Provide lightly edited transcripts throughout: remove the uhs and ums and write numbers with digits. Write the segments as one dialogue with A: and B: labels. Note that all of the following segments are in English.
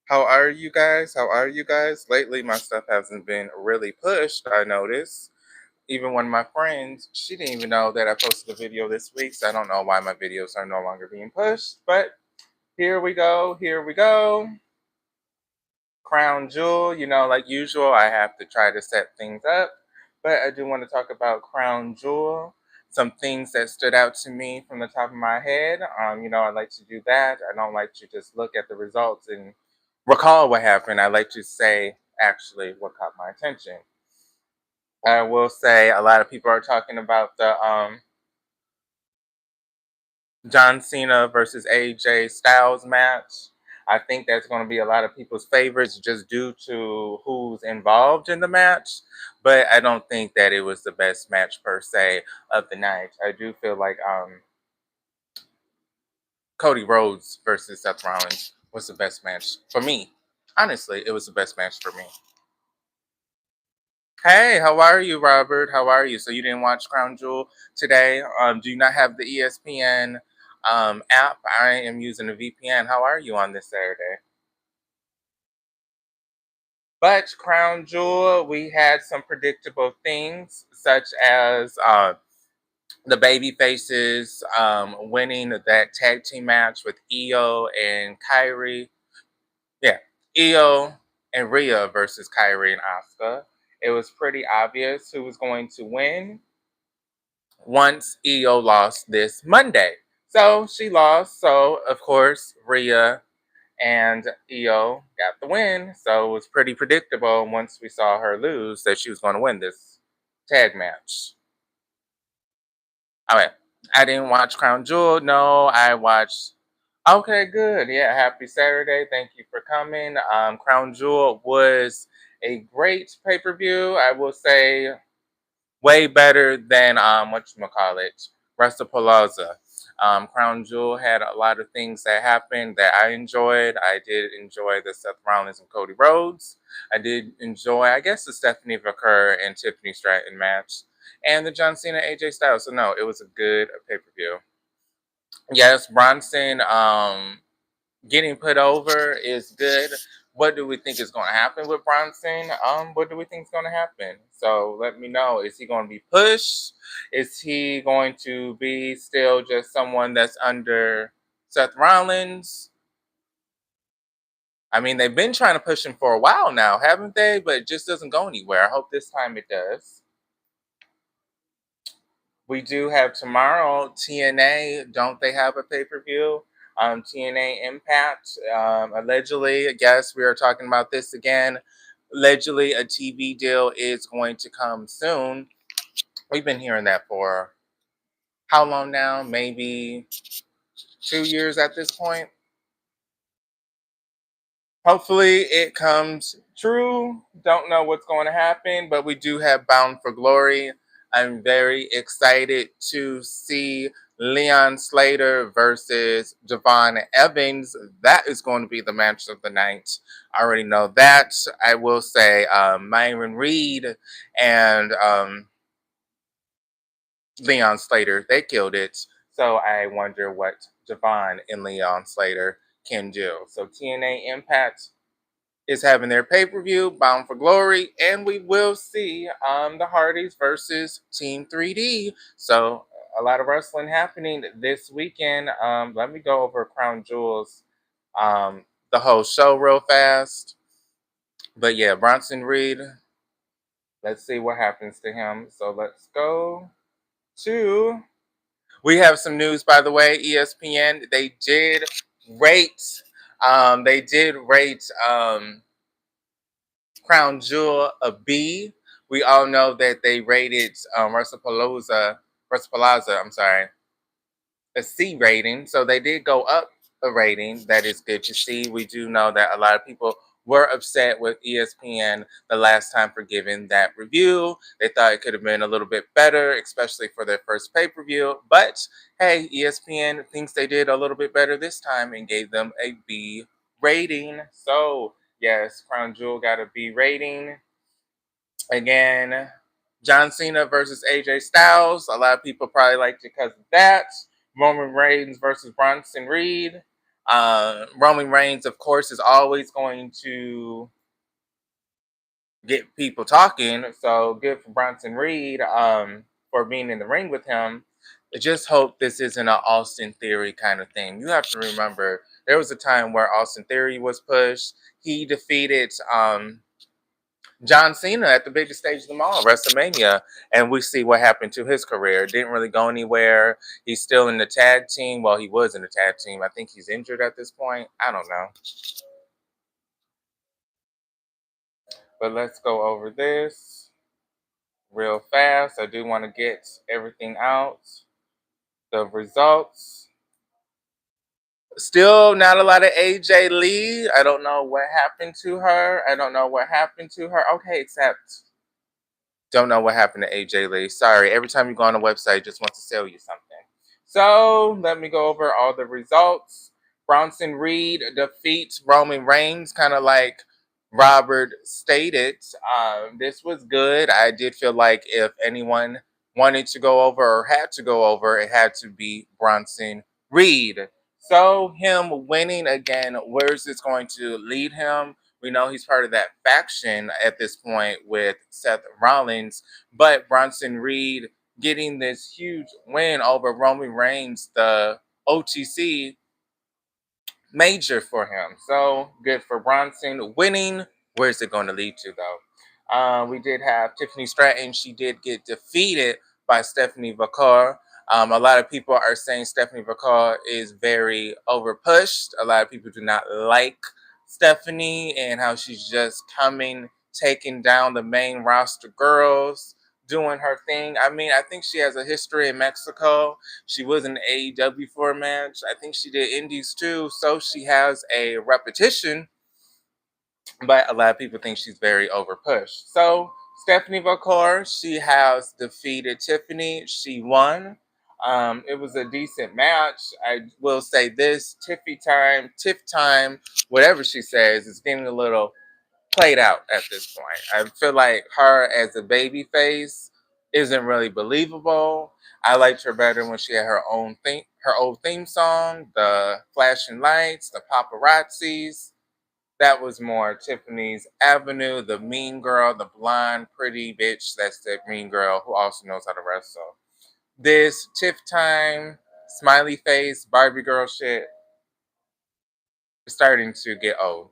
A: How are you guys? How are you guys? Lately, my stuff hasn't been really pushed, I noticed. Even one of my friends, she didn't even know that I posted a video this week, so I don't know why my videos are no longer being pushed. But here we go, here we go. Crown Jewel, like usual, I have to try to set things up. But I do want to talk about Crown Jewel. Some things that stood out to me from the top of my head. I like to do that. I don't like to just look at the results and recall what happened. I like to say actually what caught my attention. I will say a lot of people are talking about the John Cena versus AJ Styles match. I think that's going to be a lot of people's favorites just due to who's involved in the match. But I don't think that it was the best match per se of the night. I do feel like Cody Rhodes versus Seth Rollins was the best match for me. Honestly, it was the best match for me. Hey, how are you, Robert? How are you? So you didn't watch Crown Jewel today? Do you not have the ESPN app? I am using a VPN. How are you on this Saturday? But Crown Jewel, we had some predictable things, such as the baby faces winning that tag team match with Io and Kyrie. Yeah, Io and Rhea versus Kyrie and Asuka. It was pretty obvious who was going to win once Io lost this Monday. So she lost. So, of course, Rhea and Io got the win. So it was pretty predictable once we saw her lose that she was going to win this tag match. All right. I didn't watch Crown Jewel. No, I watched. Okay, good. Yeah, happy Saturday. Thank you for coming. Crown Jewel was a great pay per view. I will say way better than whatchamacallit, Palazza. Crown Jewel had a lot of things that happened that I enjoyed. I did enjoy the Seth Rollins and Cody Rhodes. I did enjoy, I guess, the Stephanie Vaquer and Tiffany Stratton match, and the John Cena AJ Styles. So no, it was a good pay per view. Yes, Bronson. Getting put over is good. What do we think is going to happen with Bronson? What do we think is going to happen? So let me know. Is he going to be pushed? Is he going to be still just someone that's under Seth Rollins? I mean, they've been trying to push him for a while now, haven't they? But it just doesn't go anywhere. I hope this time it does. We do have tomorrow TNA. Don't they have a pay per view? TNA Impact. Allegedly, I guess we are talking about this again. Allegedly, a TV deal is going to come soon. We've been hearing that for how long now? Maybe 2 years at this point. Hopefully, it comes true. Don't know what's going to happen, but we do have Bound for Glory. I'm very excited to see Leon Slater versus Javon Evans. That is going to be the match of the night. I already know that. I will say Myron Reed and Leon Slater, they killed it. So I wonder what Javon and Leon Slater can do. So TNA Impact is having their pay-per-view, Bound for Glory, and we will see the Hardys versus Team 3D. So a lot of wrestling happening this weekend. Let me go over Crown Jewels, the whole show real fast. But yeah, Bronson Reed, let's see what happens to him. So let's go to... We have some news, by the way. ESPN, they did rate... Crown Jewel a B. We all know that they rated Palazza, I'm sorry, a C rating. So they did go up a rating. That is good to see. We do know that a lot of people were upset with ESPN the last time for giving that review. They thought it could have been a little bit better, especially for their first pay-per-view. But hey, ESPN thinks they did a little bit better this time and gave them a B rating. So yes, Crown Jewel got a B rating. Again, John Cena versus AJ Styles. A lot of people probably liked it because of that. Roman Reigns versus Bronson Reed. Roman Reigns, of course, is always going to get people talking. So good for Bronson Reed for being in the ring with him. I just hope this isn't an Austin Theory kind of thing. You have to remember there was a time where Austin Theory was pushed. He defeated John Cena at the biggest stage of them all, WrestleMania, and we see what happened to his career. It didn't really go anywhere. He's still in the tag team. Well, he was in the tag team. I think he's injured at this point. I don't know. But let's go over this real fast. I do want to get everything out. The results. Still not a lot of AJ Lee. I don't know what happened to her. I don't know what happened to her. Okay, except don't know what happened to AJ Lee. Sorry. Every time you go on a website, it just wants to sell you something. So let me go over all the results. Bronson Reed defeats Roman Reigns, kind of like Robert stated. This was good. I did feel like if anyone wanted to go over or had to go over, it had to be Bronson Reed. So him winning again, where is this going to lead him? We know he's part of that faction at this point with Seth Rollins, but Bronson Reed getting this huge win over Roman Reigns, the OTC major for him. So good for Bronson winning. Where's it going to lead to, though? We did have Tiffany Stratton. She did get defeated by Stephanie Vacar. A lot of people are saying Stephanie Vacar is very overpushed. A lot of people do not like Stephanie and how she's just coming, taking down the main roster girls, doing her thing. I mean, I think she has a history in Mexico. She was in AEW for a match. I think she did indies too. So she has a repetition, but a lot of people think she's very overpushed. So Stephanie Vacar, she has defeated Tiffany. She won. It was a decent match. I will say this: Tiff time, whatever she says, is getting a little played out at this point. I feel like her as a baby face isn't really believable. I liked her better when she had her own theme, her old theme song, the flashing lights, the paparazzis. That was more Tiffany's Avenue, the mean girl, the blonde, pretty bitch. That's the mean girl who also knows how to wrestle. This Tiff time, smiley face, Barbie girl shit is starting to get old.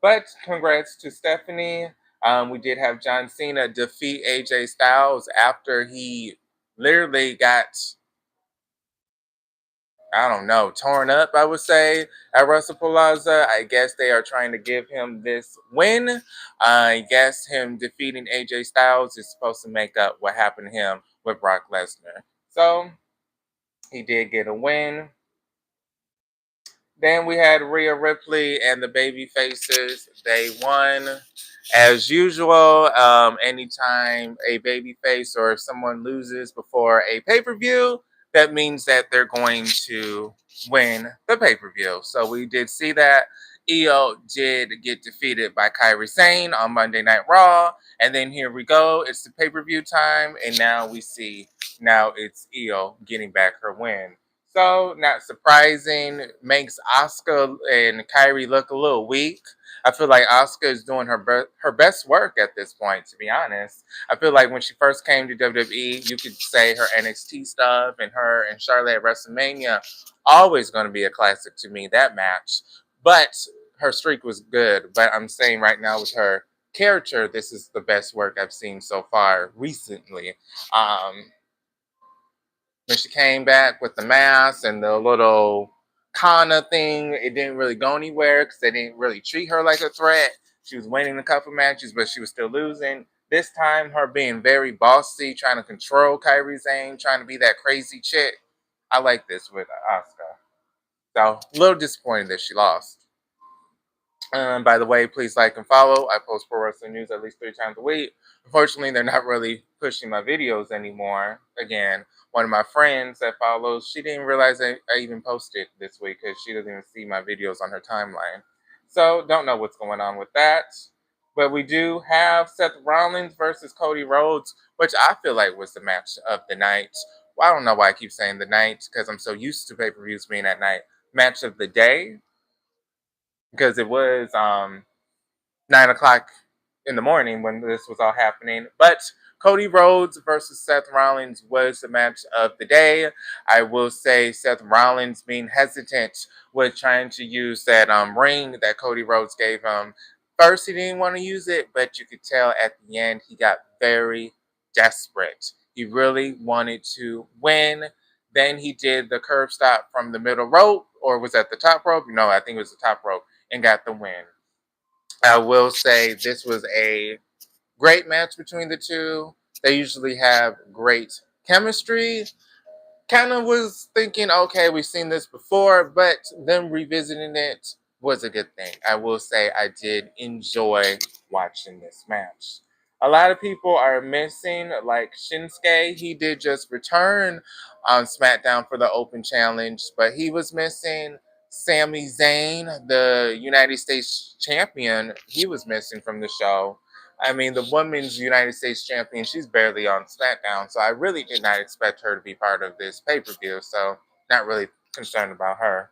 A: But congrats to Stephanie. We did have John Cena defeat AJ Styles after he literally got, I don't know, torn up, I would say, at WrestlePalooza. I guess they are trying to give him this win. I guess him defeating AJ Styles is supposed to make up what happened to him with Brock Lesnar. So he did get a win. Then we had Rhea Ripley and the Baby Faces. They won. As usual, anytime a babyface or if someone loses before a pay-per-view, that means that they're going to win the pay-per-view. So we did see that. Io did get defeated by Kairi Sane on Monday Night Raw. And then here we go. It's the pay-per-view time. And now we see, now it's Io getting back her win. So, not surprising, makes Asuka and Kyrie look a little weak. I feel like Asuka is doing her best work at this point, to be honest. I feel like when she first came to WWE, you could say her NXT stuff and her and Charlotte at WrestleMania, always going to be a classic to me, that match. But her streak was good. But I'm saying right now with her character, this is the best work I've seen so far recently. When she came back with the mask and the little Kana thing, it didn't really go anywhere because they didn't really treat her like a threat. She was winning a couple matches, but she was still losing. This time, her being very bossy, trying to control Kairi Sane, trying to be that crazy chick. I like this with Asuka. So, a little disappointed that she lost. By the way, please like and follow. I post pro wrestling news at least 3 times a week. Unfortunately, they're not really pushing my videos anymore. Again, one of my friends that follows, she didn't realize I even posted this week because she doesn't even see my videos on her timeline. So, don't know what's going on with that. But we do have Seth Rollins versus Cody Rhodes, which I feel like was the match of the night. Well, I don't know why I keep saying the night because I'm so used to pay-per-views being at night. match of the day because it was 9 o'clock in the morning when this was all happening. But Cody Rhodes versus Seth Rollins was the match of the day. I will say Seth Rollins being hesitant with trying to use that ring that Cody Rhodes gave him. First, he didn't want to use it, but you could tell at the end he got very desperate. He really wanted to win. Then he did the curb stop from the middle rope, or was that the top rope? No, I think it was the top rope, and got the win. I will say this was a great match between the two. They usually have great chemistry. Kind of was thinking, okay, we've seen this before, but them revisiting it was a good thing. I will say I did enjoy watching this match. A lot of people are missing, like Shinsuke. He did just return on SmackDown for the Open Challenge, but he was missing. Sami Zayn, the United States champion, he was missing from the show. I mean, the women's United States champion, she's barely on SmackDown, so I really did not expect her to be part of this pay-per-view, so not really concerned about her.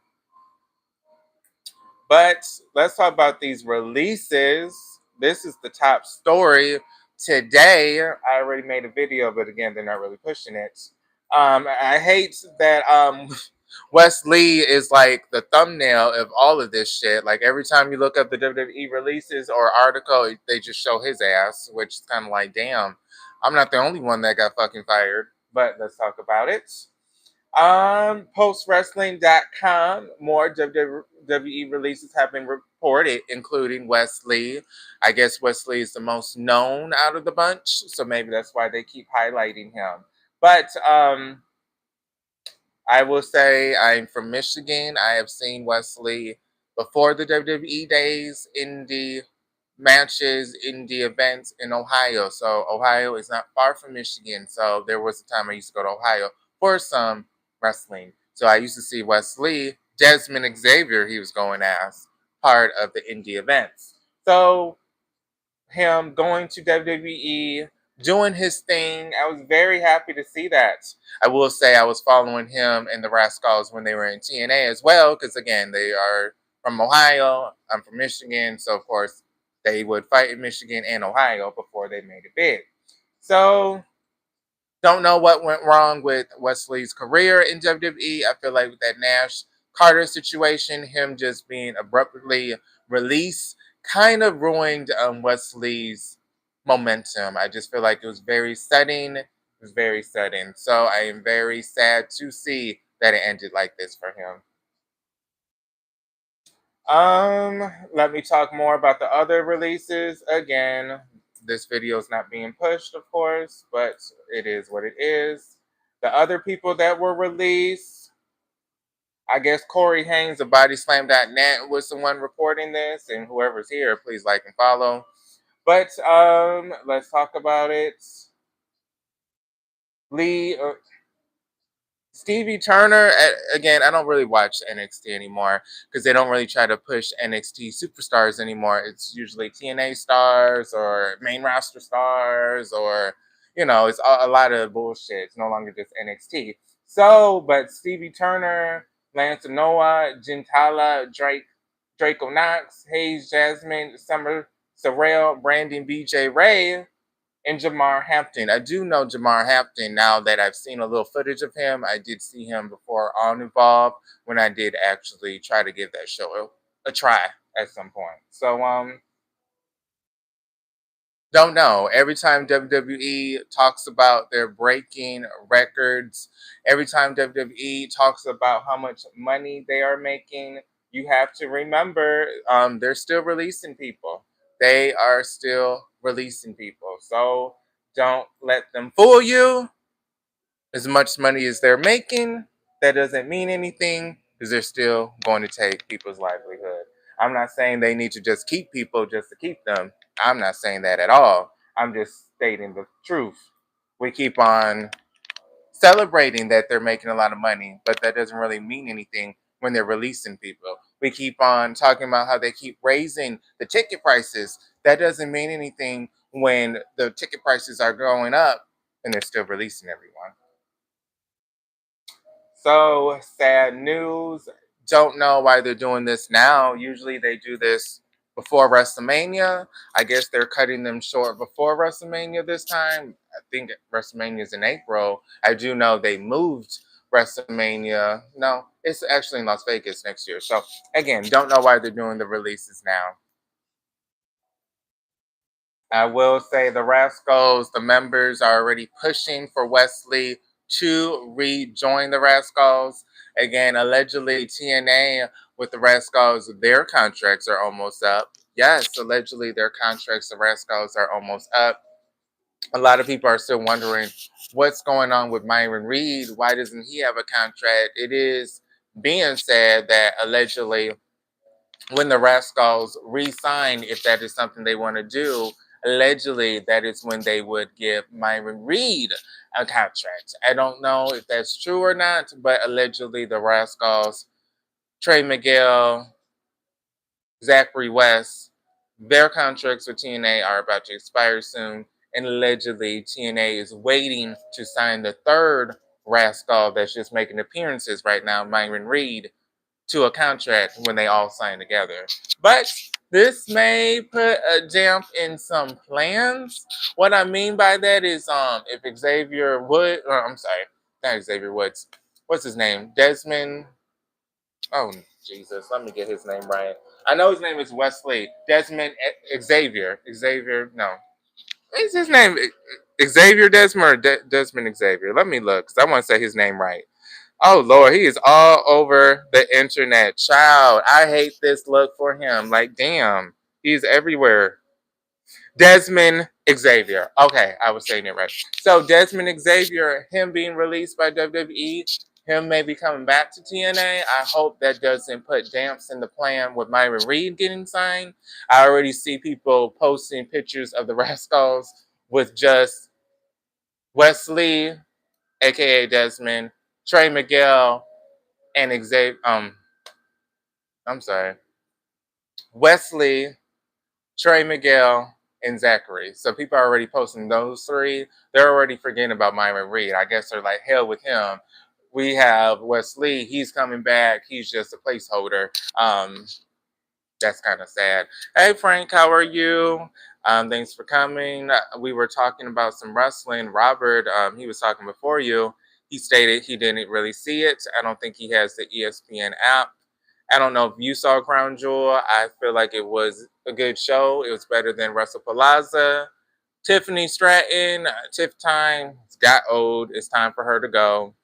A: But let's talk about these releases. This is the top story today. I already made a video, but again, they're not really pushing it. I hate that Wes Lee is like the thumbnail of all of this shit. Like every time you look up the WWE releases or article, they just show his ass, which is kind of like, damn, I'm not the only one that got fucking fired. But let's talk about it. Postwrestling.com, more WWE releases have been reported, including Wes Lee. I guess Wes Lee is the most known out of the bunch, so maybe that's why they keep highlighting him. But I will say I'm from Michigan. I have seen Wes Lee before the WWE days in the matches, in the events in Ohio. So Ohio is not far from Michigan. So there was a time I used to go to Ohio for some wrestling. So I used to see Wes Lee, Desmond Xavier, he was going as part of the indie events. So him going to WWE, doing his thing. I was very happy to see that. I will say I was following him and the Rascals when they were in TNA as well, because again, they are from Ohio. I'm from Michigan, so of course they would fight in Michigan and Ohio before they made it big. So don't know what went wrong with Wes Lee's career in WWE. I feel like with that Nash Carter situation, him just being abruptly released kind of ruined Wes Lee's momentum. I just feel like it was very sudden. It was very sudden. So I am very sad to see that it ended like this for him. Let me talk more about the other releases. Again, this video is not being pushed, of course, but it is what it is. The other people that were released, I guess Corey Haynes of BodySlam.net was the one reporting this, and whoever's here, please like and follow. But let's talk about it. Lee, Stevie Turner, again, I don't really watch NXT anymore because they don't really try to push NXT superstars anymore. It's usually TNA stars or main roster stars or, it's a lot of bullshit. It's no longer just NXT. So, but Stevie Turner, Lance Noah, Gentala, Draco Knox, Hayes, Jasmine, Summer, Sorrell, Brandon, BJ Ray, and Jamar Hampton. I do know Jamar Hampton now that I've seen a little footage of him. I did see him before on Evolve when I did actually try to give that show a try at some point. So don't know. Every time WWE talks about their breaking records, every time WWE talks about how much money they are making, you have to remember they're still releasing people. They are still releasing people. So don't let them fool you. As much money as they're making, that doesn't mean anything because they're still going to take people's livelihood. I'm not saying they need to just keep people just to keep them. I'm not saying that at all. I'm just stating the truth. We keep on celebrating that they're making a lot of money, but that doesn't really mean anything when they're releasing people. We keep on talking about how they keep raising the ticket prices. That doesn't mean anything when the ticket prices are going up and they're still releasing everyone. So, sad news. Don't know why they're doing this now. Usually they do this before WrestleMania. I guess they're cutting them short before WrestleMania this time. I think WrestleMania is in April. I do know they moved WrestleMania. No, it's actually in Las Vegas next year. So again, don't know why they're doing the releases now. I will say the Rascals, the members are already pushing for Wesley to rejoin the Rascals. Again, allegedly TNA with the Rascals, their contracts are almost up. Yes, allegedly their contracts, the Rascals, are almost up. A lot of people are still wondering what's going on with Myron Reed. Why doesn't he have a contract? It is being said that allegedly when the Rascals re-sign, if that is something they want to do, allegedly that is when they would give Myron Reed a contract. I don't know if that's true or not, but allegedly the Rascals, Trey Miguel, Zachary West, their contracts with TNA are about to expire soon, and allegedly TNA is waiting to sign the third Rascal that's just making appearances right now, Myron Reed, to a contract when they all sign together. But this may put a damp in some plans. What I mean by that is if Xavier Wood, or I'm sorry, not Xavier Woods, what's his name? Desmond. Oh Jesus, let me get his name right. I know his name is Wesley. Desmond Xavier. Xavier, no. What's his name? Xavier Desmond or Desmond Xavier? Let me look, because I want to say his name right. Oh Lord, he is all over the internet. Child, I hate this look for him. Like, damn, he's everywhere. Desmond Xavier. Okay, I was saying it right. So Desmond Xavier, him being released by WWE, him maybe coming back to TNA. I hope that doesn't put damps in the plan with Myron Reed getting signed. I already see people posting pictures of the Rascals with just Wesley, aka Desmond, Trey Miguel, and Xavier. I'm sorry, Wesley, Trey Miguel, and Zachary. So people are already posting those three. They're already forgetting about Myron Reed. I guess they're like, hell with him. We have Wesley. He's coming back. He's just a placeholder. That's kind of sad. Hey, Frank, how are you? Thanks for coming. We were talking about some wrestling. Robert, he was talking before you. He stated he didn't really see it. I don't think he has the ESPN app. I don't know if you saw Crown Jewel. I feel like it was a good show. It was better than Russell Palaza. Tiffany Stratton, Tiff Time, got old. It's time for her to go.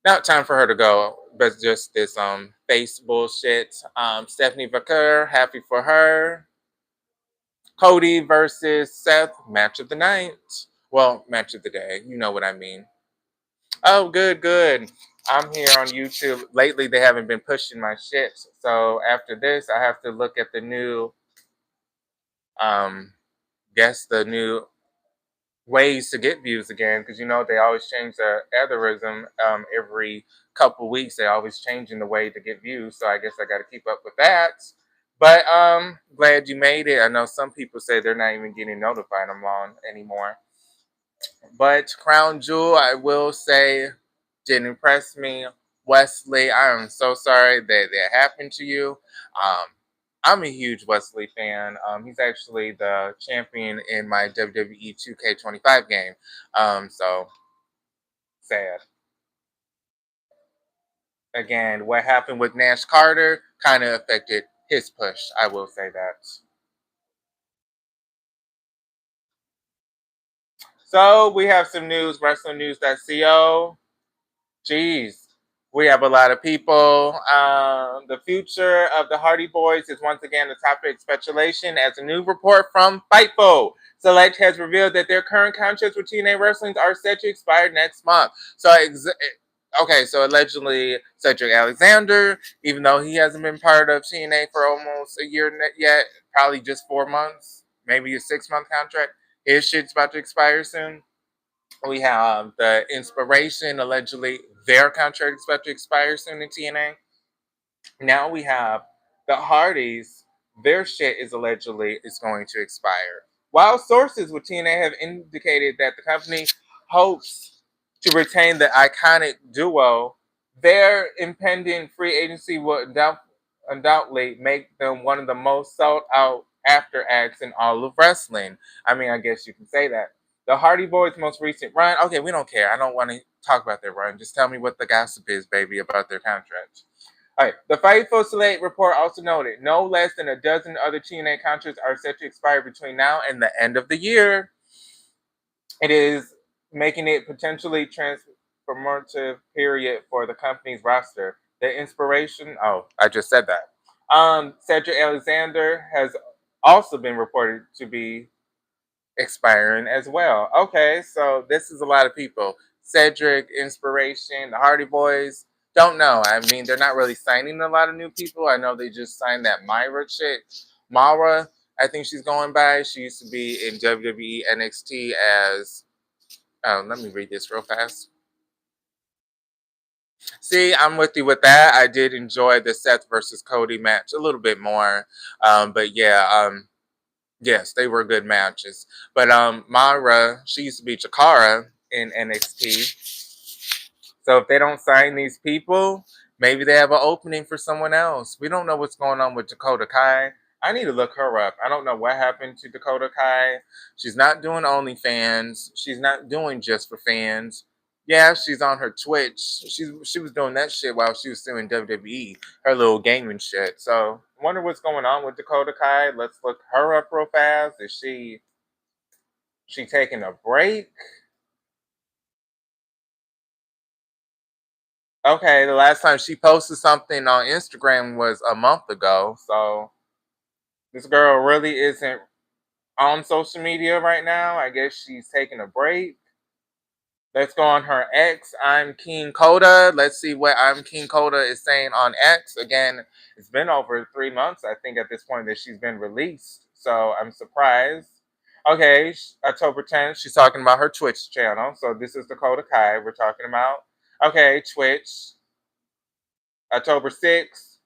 A: Not time for her to go, but just this face bullshit. Stephanie Vaquer, happy for her. Cody versus Seth, match of the night. Well, match of the day. You know what I mean. Oh, good, good. I'm here on YouTube. Lately, they haven't been pushing my shit. So after this, I have to look at the new, um, guess the new ways to get views again. Because you know they always change the algorithm every couple weeks. They always changing the way to get views. So I guess I got to keep up with that. But glad you made it. I know some people say they're not even getting notified I'm on anymore. But Crown Jewel, I will say, didn't impress me. Wesley, I am so sorry that that happened to you. Um, I'm a huge Wesley fan. He's actually the champion in my WWE 2K25 game. So sad. Again, what happened with Nash Carter kind of affected his push. I will say that. So we have some news, WrestlingNews.co. Jeez, we have a lot of people. The future of the Hardy Boys is once again the topic of speculation as a new report from Fightful. Select has revealed that their current contracts with TNA Wrestling are set to expire next month. So, okay, so allegedly Cedric Alexander, even though he hasn't been part of TNA for almost a year yet, probably just 4 months, maybe a 6-month contract, his shit's about to expire soon. We have the Inspiration, allegedly their contract is about to expire soon in TNA. Now we have the Hardys, their shit is allegedly is going to expire. While sources with TNA have indicated that the company hopes to retain the iconic duo, Their impending free agency will undoubtedly make them one of the most sold out after acts in all of wrestling. I mean, I guess you can say that. The Hardy Boys' most recent run. Okay, we don't care. I don't want to talk about their run. Just tell me what the gossip is, baby, about their contracts. All right. The Fightful Select report also noted no less than a dozen other TNA contracts are set to expire between now and the end of the year. It is making it potentially transformative period for the company's roster. The inspiration. Oh, I just said that. Cedric Alexander has also been reported to be expiring as well. Okay, so this is a lot of people. Cedric, Inspiration, the Hardy Boys. Don't know. I mean, they're not really signing a lot of new people. I know they just signed that Myra chick. Mara, I think she's going by. She used to be in WWE NXT as. Oh, let me read this real fast. See, I'm with you with that. I did enjoy the Seth versus Cody match a little bit more. But yeah, yes, they were good matches. But Mara, she used to be Chikara in NXT. So if they don't sign these people, maybe they have an opening for someone else. We don't know what's going on with Dakota Kai. I need to look her up. I don't know what happened to Dakota Kai. She's not doing OnlyFans. She's not doing just for fans. Yeah, she's on her Twitch. She was doing that shit while she was still in WWE, her little gaming shit. So I wonder what's going on with Dakota Kai. Let's look her up real fast. Is she taking a break? Okay, the last time she posted something on Instagram was a month ago. So this girl really isn't on social media right now. I guess she's taking a break. Let's go on her X. I'm King Coda. Let's see what I'm King Coda is saying on X. Again, it's been over 3 months, I think, at this point that she's been released. So I'm surprised. Okay, October 10th, she's talking about her Twitch channel. So this is Dakota Kai we're talking about. Okay, Twitch. October 6th,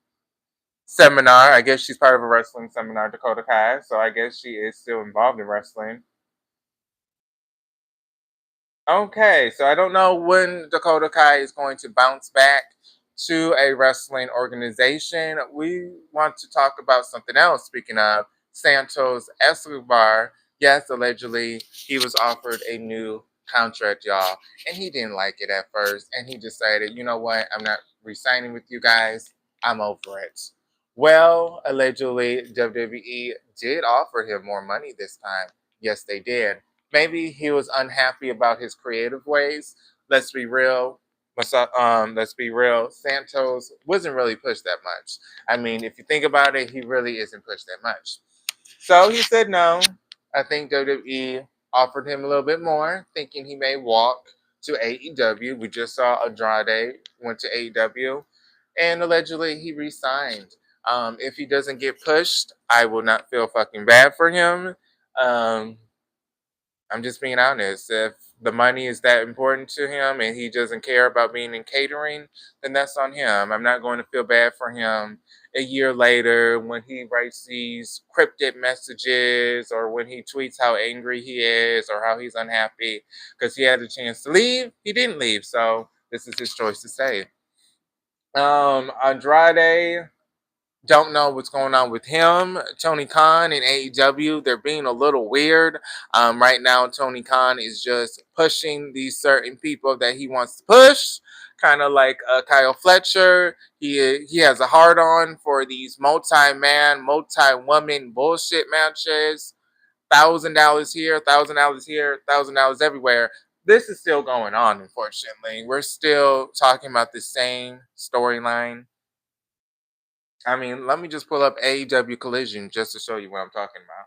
A: seminar. I guess she's part of a wrestling seminar, Dakota Kai. So I guess she is still involved in wrestling. Okay, so I don't know when Dakota Kai is going to bounce back to a wrestling organization. We want to talk about something else. Speaking of Santos Escobar, yes, allegedly he was offered a new contract, y'all, and he didn't like it at first, and he decided, you know what, I'm not re-signing with you guys. I'm over it. Well, allegedly WWE did offer him more money this time. Yes, they did. Maybe he was unhappy about his creative ways. Let's be real. Let's be real. Santos wasn't really pushed that much. I mean, if you think about it, he really isn't pushed that much. So he said no. I think WWE offered him a little bit more, thinking he may walk to AEW. We just saw Andrade went to AEW, and allegedly he re-signed. If he doesn't get pushed, I will not feel fucking bad for him. Um, I'm just being honest. If the money is that important to him and he doesn't care about being in catering, then that's on him. I'm not going to feel bad for him a year later when he writes these cryptic messages or when he tweets how angry he is or how he's unhappy because he had a chance to leave. He didn't leave. So this is his choice to say. Andrade. Don't know what's going on with him. Tony Khan and AEW, they're being a little weird. Right now, Tony Khan is just pushing these certain people that he wants to push, kind of like Kyle Fletcher. He has a hard on for these multi-man, multi-woman bullshit matches. $1,000 here, $1,000 here, $1,000 everywhere. This is still going on, unfortunately. We're still talking about the same storyline. I mean, let me just pull up AEW Collision just to show you what I'm talking about.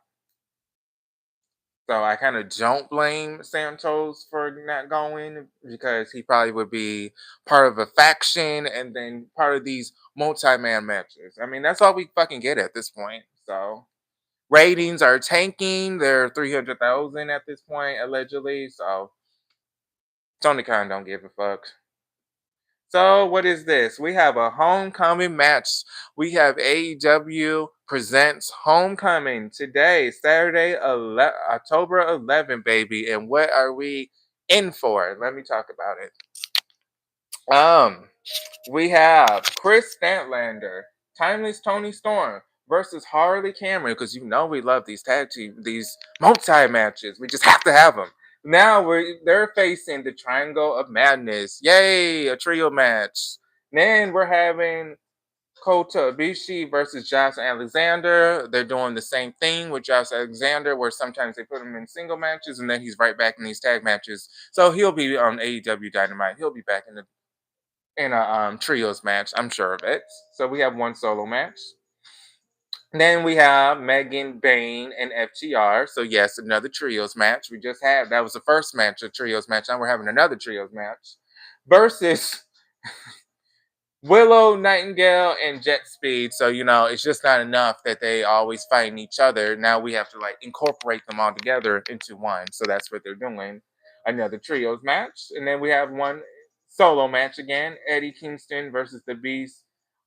A: So I kind of don't blame Santos for not going because he probably would be part of a faction and then part of these multi-man matches. I mean, that's all we fucking get at this point. So ratings are tanking. They're 300,000 at this point, allegedly. So Tony Khan don't give a fuck. So what is this? We have a homecoming match. We have AEW presents Homecoming today, Saturday, October 11th, baby. And what are we in for? Let me talk about it. We have Chris Statlander, Timeless Tony Storm versus Harley Cameron, because you know we love these tag team, these multi matches. We just have to have them. Now they're facing the Triangle of Madness. Yay, a trio match. Then we're having Kota Ibushi versus Josh Alexander. They're doing the same thing with Josh Alexander, where sometimes they put him in single matches and then he's right back in these tag matches. So he'll be on AEW Dynamite. He'll be back in a trios match. I'm sure of it. So we have one solo match. Then we have Megan Bain and FTR. So yes, another trios match. We just had that was the first match, a trios match. Now we're having another trios match versus Willow Nightingale and Jet Speed. So it's just not enough that they always fighting each other. Now we have to like incorporate them all together into one. So that's what they're doing. Another trios match, and then we have one solo match again. Eddie Kingston versus the Beast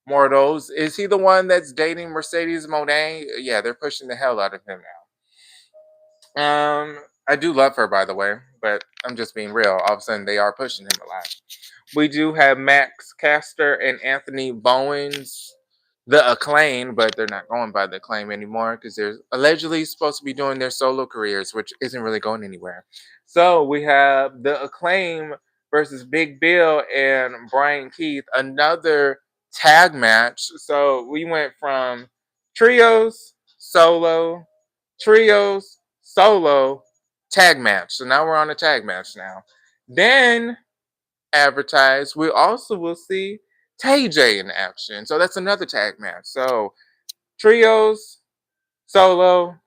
A: Mortals. Is he the one that's dating Mercedes Monet? Yeah, they're pushing the hell out of him now. I do love her, by the way, but I'm just being real. All of a sudden, they are pushing him a lot. We do have Max Caster and Anthony Bowens, the Acclaim, but they're not going by the Acclaim anymore because they're allegedly supposed to be doing their solo careers, which isn't really going anywhere. So we have the Acclaim versus Big Bill and Brian Keith, another tag match. So we went from trios, trios, solo, tag match. So now we're on a tag match now. Then advertised, we also will see Tay J in action. So that's another tag match. So trios, solo,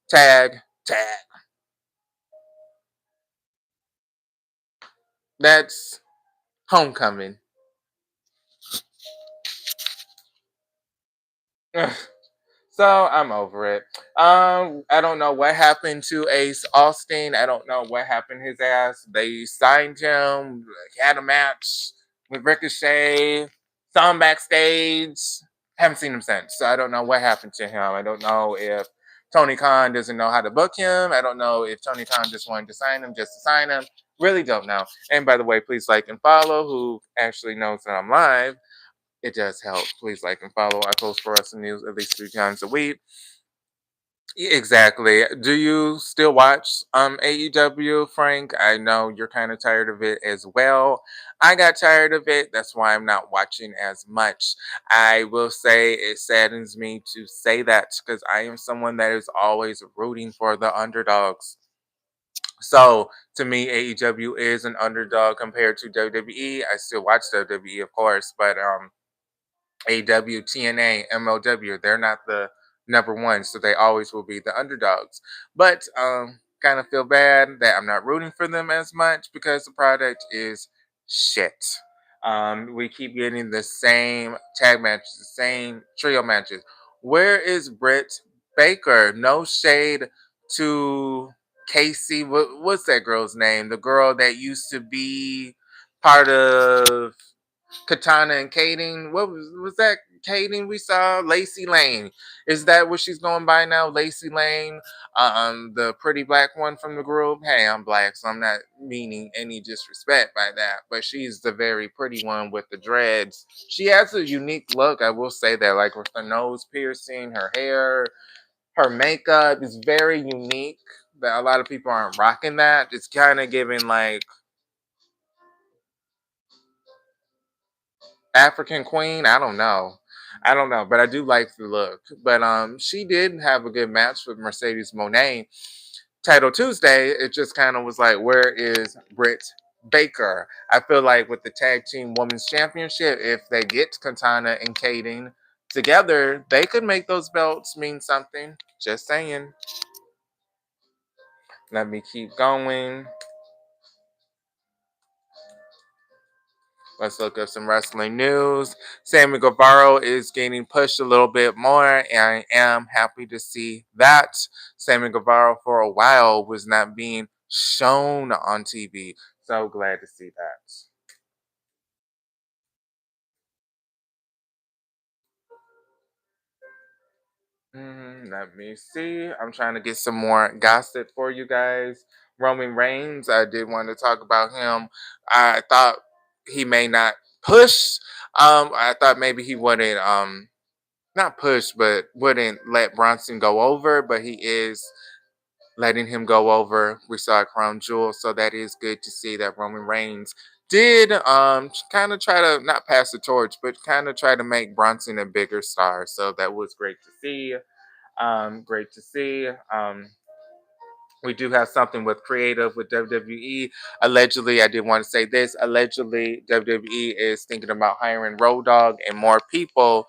A: tag, tag. That's homecoming. So I'm over it. I don't know what happened to Ace Austin. I don't know what happened to his ass. They signed him. He had a match with Ricochet. Saw him backstage. Haven't seen him since. So I don't know what happened to him. I don't know if Tony Khan doesn't know how to book him. I don't know if Tony Khan just wanted to sign him just to sign him. Really don't know. And by the way, please like and follow. Who actually knows that I'm live? It does help. Please like and follow. I post for us news at least 3 times a week. Exactly. Do you still watch AEW, Frank? I know you're kind of tired of it as well. I got tired of it. That's why I'm not watching as much. I will say it saddens me to say that because I am someone that is always rooting for the underdogs. So to me, AEW is an underdog compared to WWE. I still watch WWE, of course, but AW, TNA, MLW. They're not the number one, so they always will be the underdogs. But kind of feel bad that I'm not rooting for them as much because the product is shit. We keep getting the same tag matches, the same trio matches. Where is Britt Baker? No shade to Casey. What's that girl's name? The girl that used to be part of Katana and Kading. What was that? Kading we saw Lacey Lane. Is that what she's going by now? Lacey Lane, the pretty black one from the group. Hey, I'm black, so I'm not meaning any disrespect by that. But she's the very pretty one with the dreads. She has a unique look. I will say that, like with her nose piercing, her hair, her makeup is very unique. That a lot of people aren't rocking that. It's kind of giving like African Queen. I don't know, but I do like the look. But she did have a good match with Mercedes Monet. Title Tuesday, it just kind of was like, where is Britt Baker? I feel like with the Tag Team Women's Championship, if they get Katana and Kading together, they could make those belts mean something. Just saying. Let me keep going. Let's look up some wrestling news. Sammy Guevara is getting pushed a little bit more, and I am happy to see that. Sammy Guevara for a while was not being shown on TV. So glad to see that. Let me see. I'm trying to get some more gossip for you guys. Roman Reigns, I did want to talk about him. I thought he may not push. I thought maybe he wouldn't not push, but wouldn't let Bronson go over, but he is letting him go over. We saw at Crown Jewel, so that is good to see that Roman Reigns did kind of try to not pass the torch, but kind of try to make Bronson a bigger star. So that was great to see. Great to see. We do have something with creative with WWE. Allegedly, I did want to say this. Allegedly, WWE is thinking about hiring Road Dogg and more people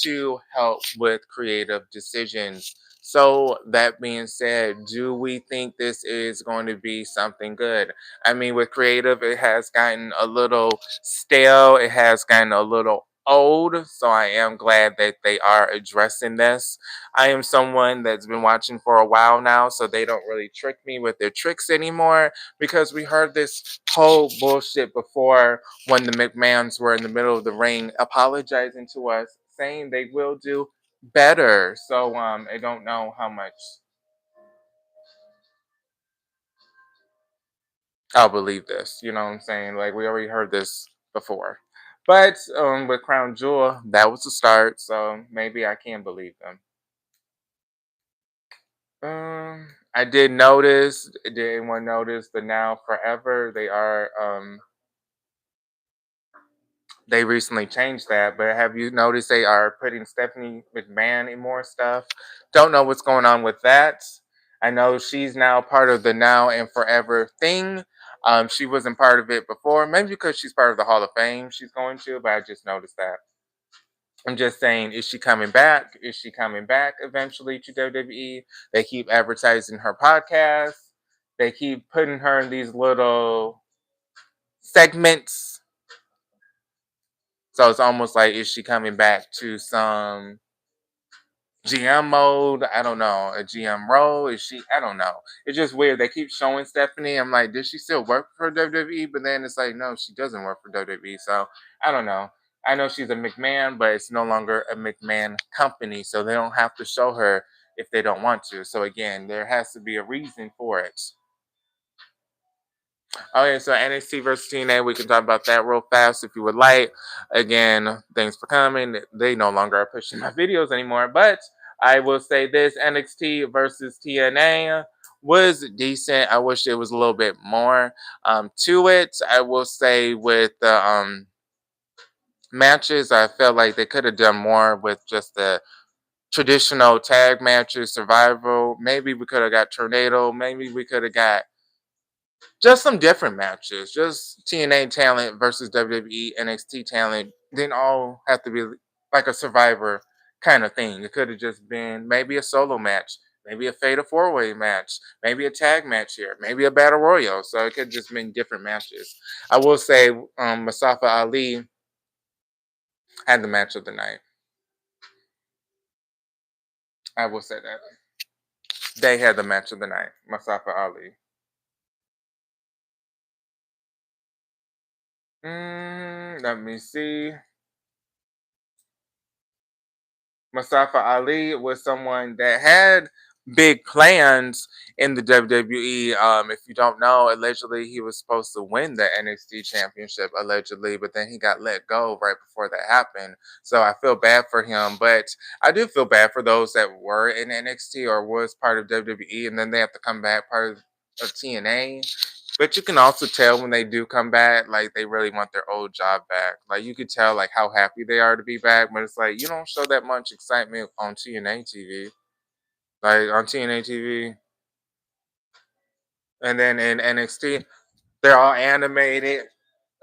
A: to help with creative decisions. So that being said, do we think this is going to be something good? I mean, with creative, it has gotten a little stale. It has gotten a little old. So I am glad that they are addressing this. I am someone that's been watching for a while now, so they don't really trick me with their tricks anymore because we heard this whole bullshit before when the McMahons were in the middle of the ring apologizing to us, saying they will do better. So I don't know how much I'll believe this. You know what I'm saying? Like we already heard this before. But with Crown Jewel, that was the start, so maybe I can believe them. I did notice. Did anyone notice the Now Forever? They recently changed that, but have you noticed they are putting Stephanie McMahon in more stuff? Don't know what's going on with that. I know she's now part of the Now and Forever thing. She wasn't part of it before, maybe because she's part of the Hall of Fame she's going to, but I just noticed that. I'm just saying, is she coming back? Is she coming back eventually to WWE? They keep advertising her podcast. They keep putting her in these little segments. So it's almost like, is she coming back to some GM mode? I don't know. A GM role? Is she? I don't know. It's just weird. They keep showing Stephanie. I'm like, does she still work for WWE? But then it's like, no, she doesn't work for WWE. So I don't know. I know she's a McMahon, but it's no longer a McMahon company. So they don't have to show her if they don't want to. So again, there has to be a reason for it. Okay, so NXT versus TNA, we can talk about that real fast if you would like. Again, thanks for coming. They no longer are pushing my videos anymore, but I will say this: NXT versus TNA was decent. I wish there was a little bit more to it. I will say with the matches, I felt like they could have done more with just the traditional tag matches, survival. Maybe we could have got Tornado. Maybe we could have got just some different matches, just TNA talent versus WWE NXT talent. Didn't all have to be like a Survivor kind of thing. It could have just been maybe a solo match, maybe a Fatal 4-Way match, maybe a tag match here, maybe a Battle Royal. So it could just been different matches. I will say Mustafa Ali had the match of the night. I will say that. They had the match of the night, Mustafa Ali. Let me see. Mustafa Ali was someone that had big plans in the WWE. If you don't know, allegedly he was supposed to win the NXT championship, allegedly, but then he got let go right before that happened. So I feel bad for him, but I do feel bad for those that were in NXT or was part of WWE and then they have to come back part of TNA. But you can also tell when they do come back, like they really want their old job back. Like you could tell like how happy they are to be back, but it's like you don't show that much excitement on TNA TV. Like on TNA TV. And then in NXT, they're all animated.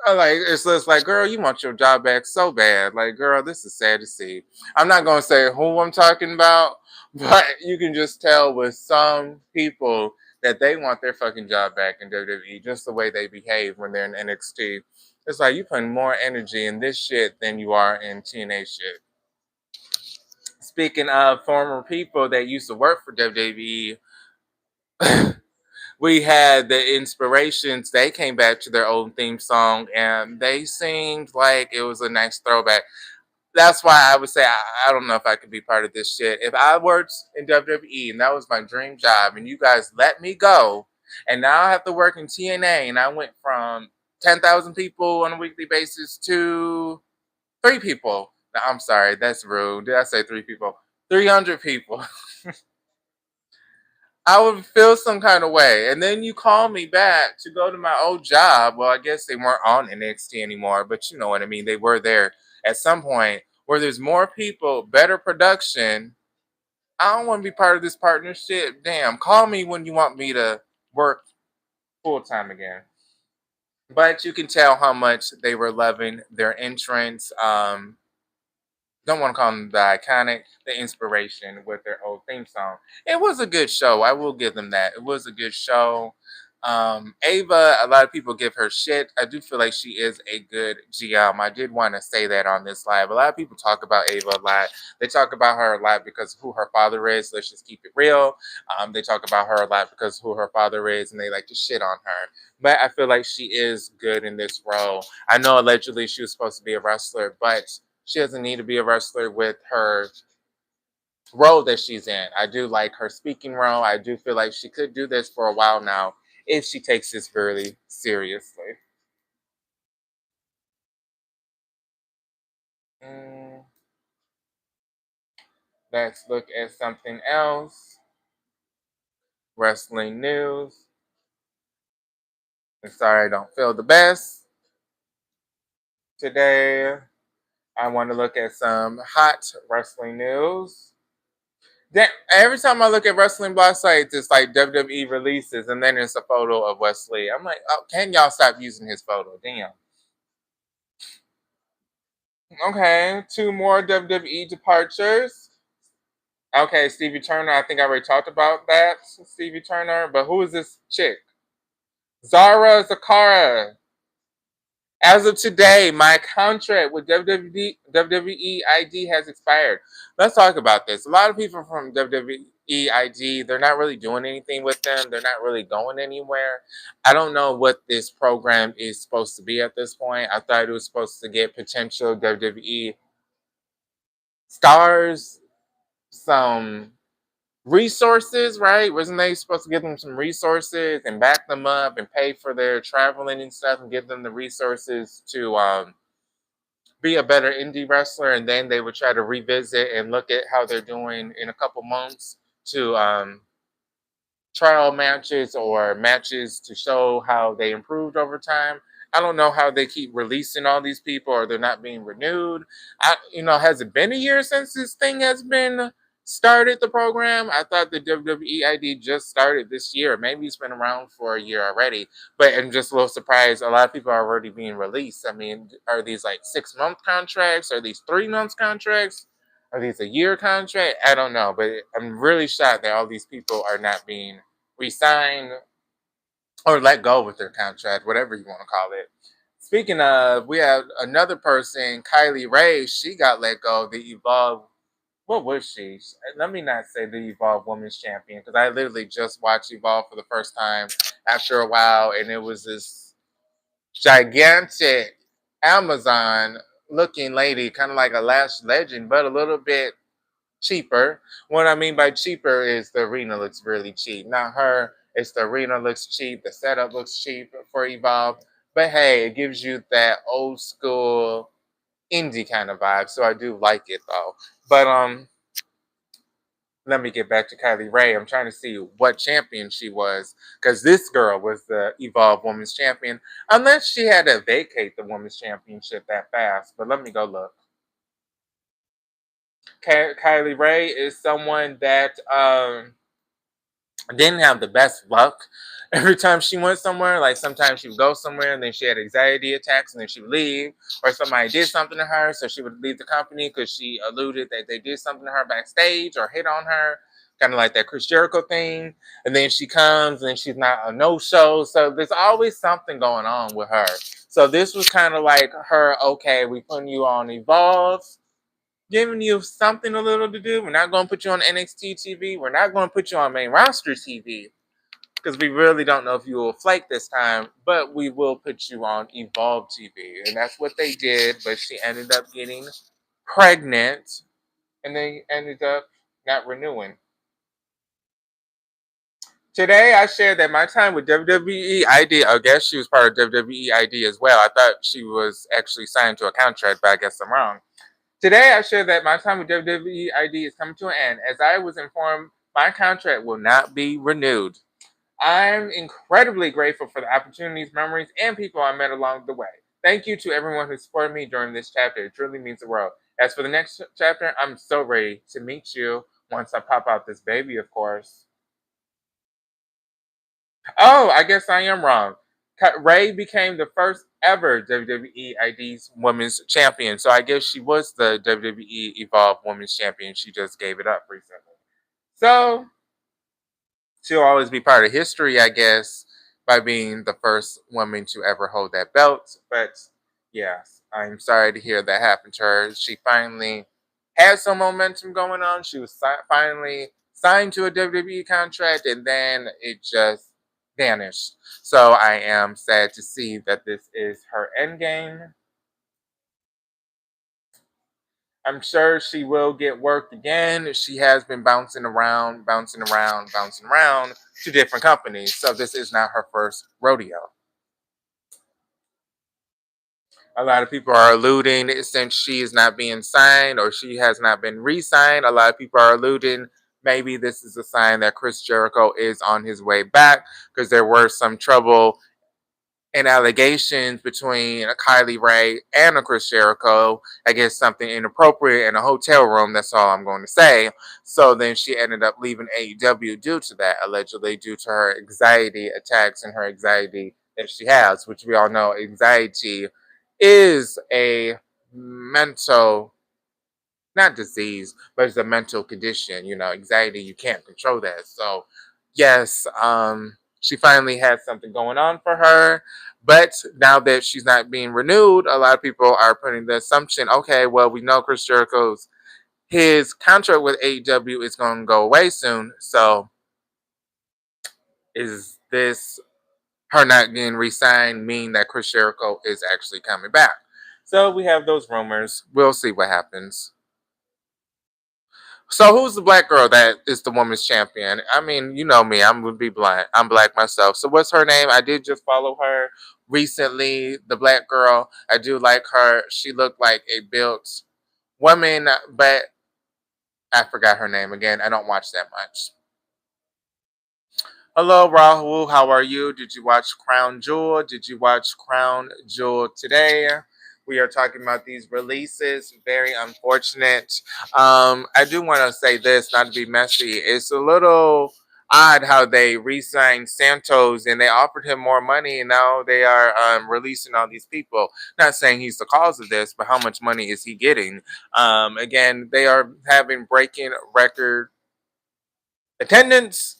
A: Like it's just like, girl, you want your job back so bad. Like, girl, this is sad to see. I'm not gonna say who I'm talking about, but you can just tell with some people that they want their fucking job back in WWE, just the way they behave when they're in NXT. It's like you putting more energy in this shit than you are in TNA shit. Speaking of former people that used to work for WWE, we had the Inspirations. They came back to their old theme song and they seemed like it was a nice throwback. That's why I would say I don't know if I could be part of this shit. If I worked in WWE and that was my dream job and you guys let me go and now I have to work in TNA and I went from 10,000 people on a weekly basis to 3 people. No, I'm sorry, that's rude. Did I say 3 people? 300 people. I would feel some kind of way. And then you call me back to go to my old job. Well, I guess they weren't on NXT anymore, but you know what I mean. They were there at some point where there's more people, better production. I don't want to be part of this partnership. Damn, call me when you want me to work full time again. But you can tell how much they were loving their entrance. Don't want to call them the iconic, the inspiration with their old theme song. It was a good show. I will give them that. It was a good show. Ava, a lot of people give her shit. I do feel like she is a good GM. I did want to say that on this live. A lot of people talk about Ava a lot. They talk about her a lot because of who her father is. Let's just keep it real. They talk about her a lot because of who her father is, and they like to shit on her. But I feel like she is good in this role. I know allegedly she was supposed to be a wrestler, but she doesn't need to be a wrestler with her role that she's in. I do like her speaking role. I do feel like she could do this for a while now if she takes this really seriously. Mm, let's look at something else. Wrestling news. I'm sorry I don't feel the best today. I want to look at some hot wrestling news. Then every time I look at wrestling blog sites, it's like WWE releases, and then it's a photo of Wesley. I'm like, oh, can y'all stop using his photo? Damn. Okay, 2 more WWE departures. Okay, Stevie Turner. I think I already talked about that, Stevie Turner. But who is this chick? Zara Zakara. As of today, my contract with WWE ID has expired. Let's talk about this. A lot of people from WWE ID, they're not really doing anything with them. They're not really going anywhere. I don't know what this program is supposed to be at this point. I thought it was supposed to get potential WWE stars some resources, right? Wasn't they supposed to give them some resources and back them up and pay for their traveling and stuff and give them the resources to be a better indie wrestler, and then they would try to revisit and look at how they're doing in a couple months to trial matches or matches to show how they improved over time. I don't know how they keep releasing all these people or they're not being renewed. Has it been a year since this thing has been started, the program? I thought the WWE ID just started this year. Maybe it's been around for a year already, but I'm just a little surprised. A lot of people are already being released. I mean, are these like 6 month contracts? Are these 3 months contracts? Are these a year contract? I don't know, but I'm really shocked that all these people are not being re-signed or let go with their contract, whatever you want to call it. Speaking of, we have another person, Kylie Ray. She got let go. The Evolve. What was she? Let me not say the Evolve Women's Champion because I literally just watched Evolve for the first time after a while, and it was this gigantic Amazon looking lady, kind of like a Lash Legend, but a little bit cheaper. What I mean by cheaper is the arena looks really cheap. Not her. It's the arena looks cheap. The setup looks cheap for Evolve. But hey, it gives you that old school indie kind of vibe. So I do like it though. But let me get back to Kylie Ray. I'm trying to see what champion she was. Because this girl was the Evolve Women's Champion. Unless she had to vacate the Women's Championship that fast. But let me go look. Kylie Ray is someone that didn't have the best luck every time she went somewhere. Like sometimes she would go somewhere and then she had anxiety attacks and then she would leave, or somebody did something to her, so she would leave the company because she alluded that they did something to her backstage or hit on her, kind of like that Chris Jericho thing. And then she comes and she's not a no-show. So there's always something going on with her. So this was kind of like her, okay, we putting you on Evolve, giving you something a little to do. We're not going to put you on NXT TV. We're not going to put you on main roster TV because we really don't know if you will flake this time, but we will put you on Evolve TV. And that's what they did, but she ended up getting pregnant and they ended up not renewing. Today, I shared that my time with WWE ID, I guess she was part of WWE ID as well. I thought she was actually signed to a contract, but I guess I'm wrong. Today, I shared that my time with WWE ID is coming to an end, as I was informed my contract will not be renewed. I'm incredibly grateful for the opportunities, memories, and people I met along the way. Thank you to everyone who supported me during this chapter. It truly means the world. As for the next chapter, I'm so ready to meet you once I pop out this baby, of course. Oh, I guess I am wrong. Ray became the first ever WWE ID's Women's Champion. So I guess she was the WWE Evolve Women's Champion. She just gave it up recently. So she'll always be part of history, I guess, by being the first woman to ever hold that belt. But yes, I'm sorry to hear that happened to her. She finally had some momentum going on. She was finally signed to a WWE contract, and then it just vanished. So I am sad to see that this is her end game. I'm sure she will get work again. She has been bouncing around, bouncing around, bouncing around to different companies. So this is not her first rodeo. A lot of people are alluding since she is not being signed or she has not been re-signed. A lot of people are alluding maybe this is a sign that Chris Jericho is on his way back because there were some trouble and allegations between a Kylie Ray and a Chris Jericho. I guess something inappropriate in a hotel room. That's all I'm going to say. So then she ended up leaving AEW due to that, allegedly due to her anxiety attacks and her anxiety that she has, which we all know anxiety is a mental, not disease, but it's a mental condition. You know, anxiety, you can't control that. So, yes, she finally had something going on for her. But now that she's not being renewed, a lot of people are putting the assumption, okay, well, we know Chris Jericho's his contract with AEW is going to go away soon. So, is this her not getting re-signed mean that Chris Jericho is actually coming back? So we have those rumors. We'll see what happens. So who's the black girl that is the women's champion? I mean, you know me, I'm gonna be black. I'm black myself. So what's her name? I did just follow her recently. The black girl. I do like her. She looked like a built woman, but I forgot her name again. I don't watch that much. Hello, Rahul. How are you? Did you watch Crown Jewel? Did you watch Crown Jewel today? We are talking about these releases. Very unfortunate. I do want to say this, not to be messy. It's a little odd how they re-signed Santos and they offered him more money, and now they are releasing all these people. Not saying he's the cause of this, but how much money is he getting? Again, they are having breaking record attendance,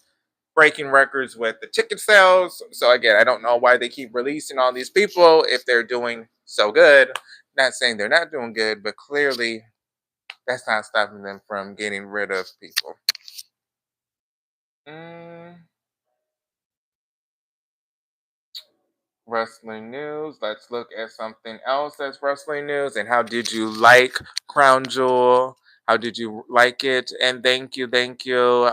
A: breaking records with the ticket sales. So again, I don't know why they keep releasing all these people if they're doing so good. Not saying they're not doing good, but clearly that's not stopping them from getting rid of people. Mm, Wrestling news. Let's look at something else that's wrestling news. And how did you like Crown Jewel? How did you like it? And thank you, thank you.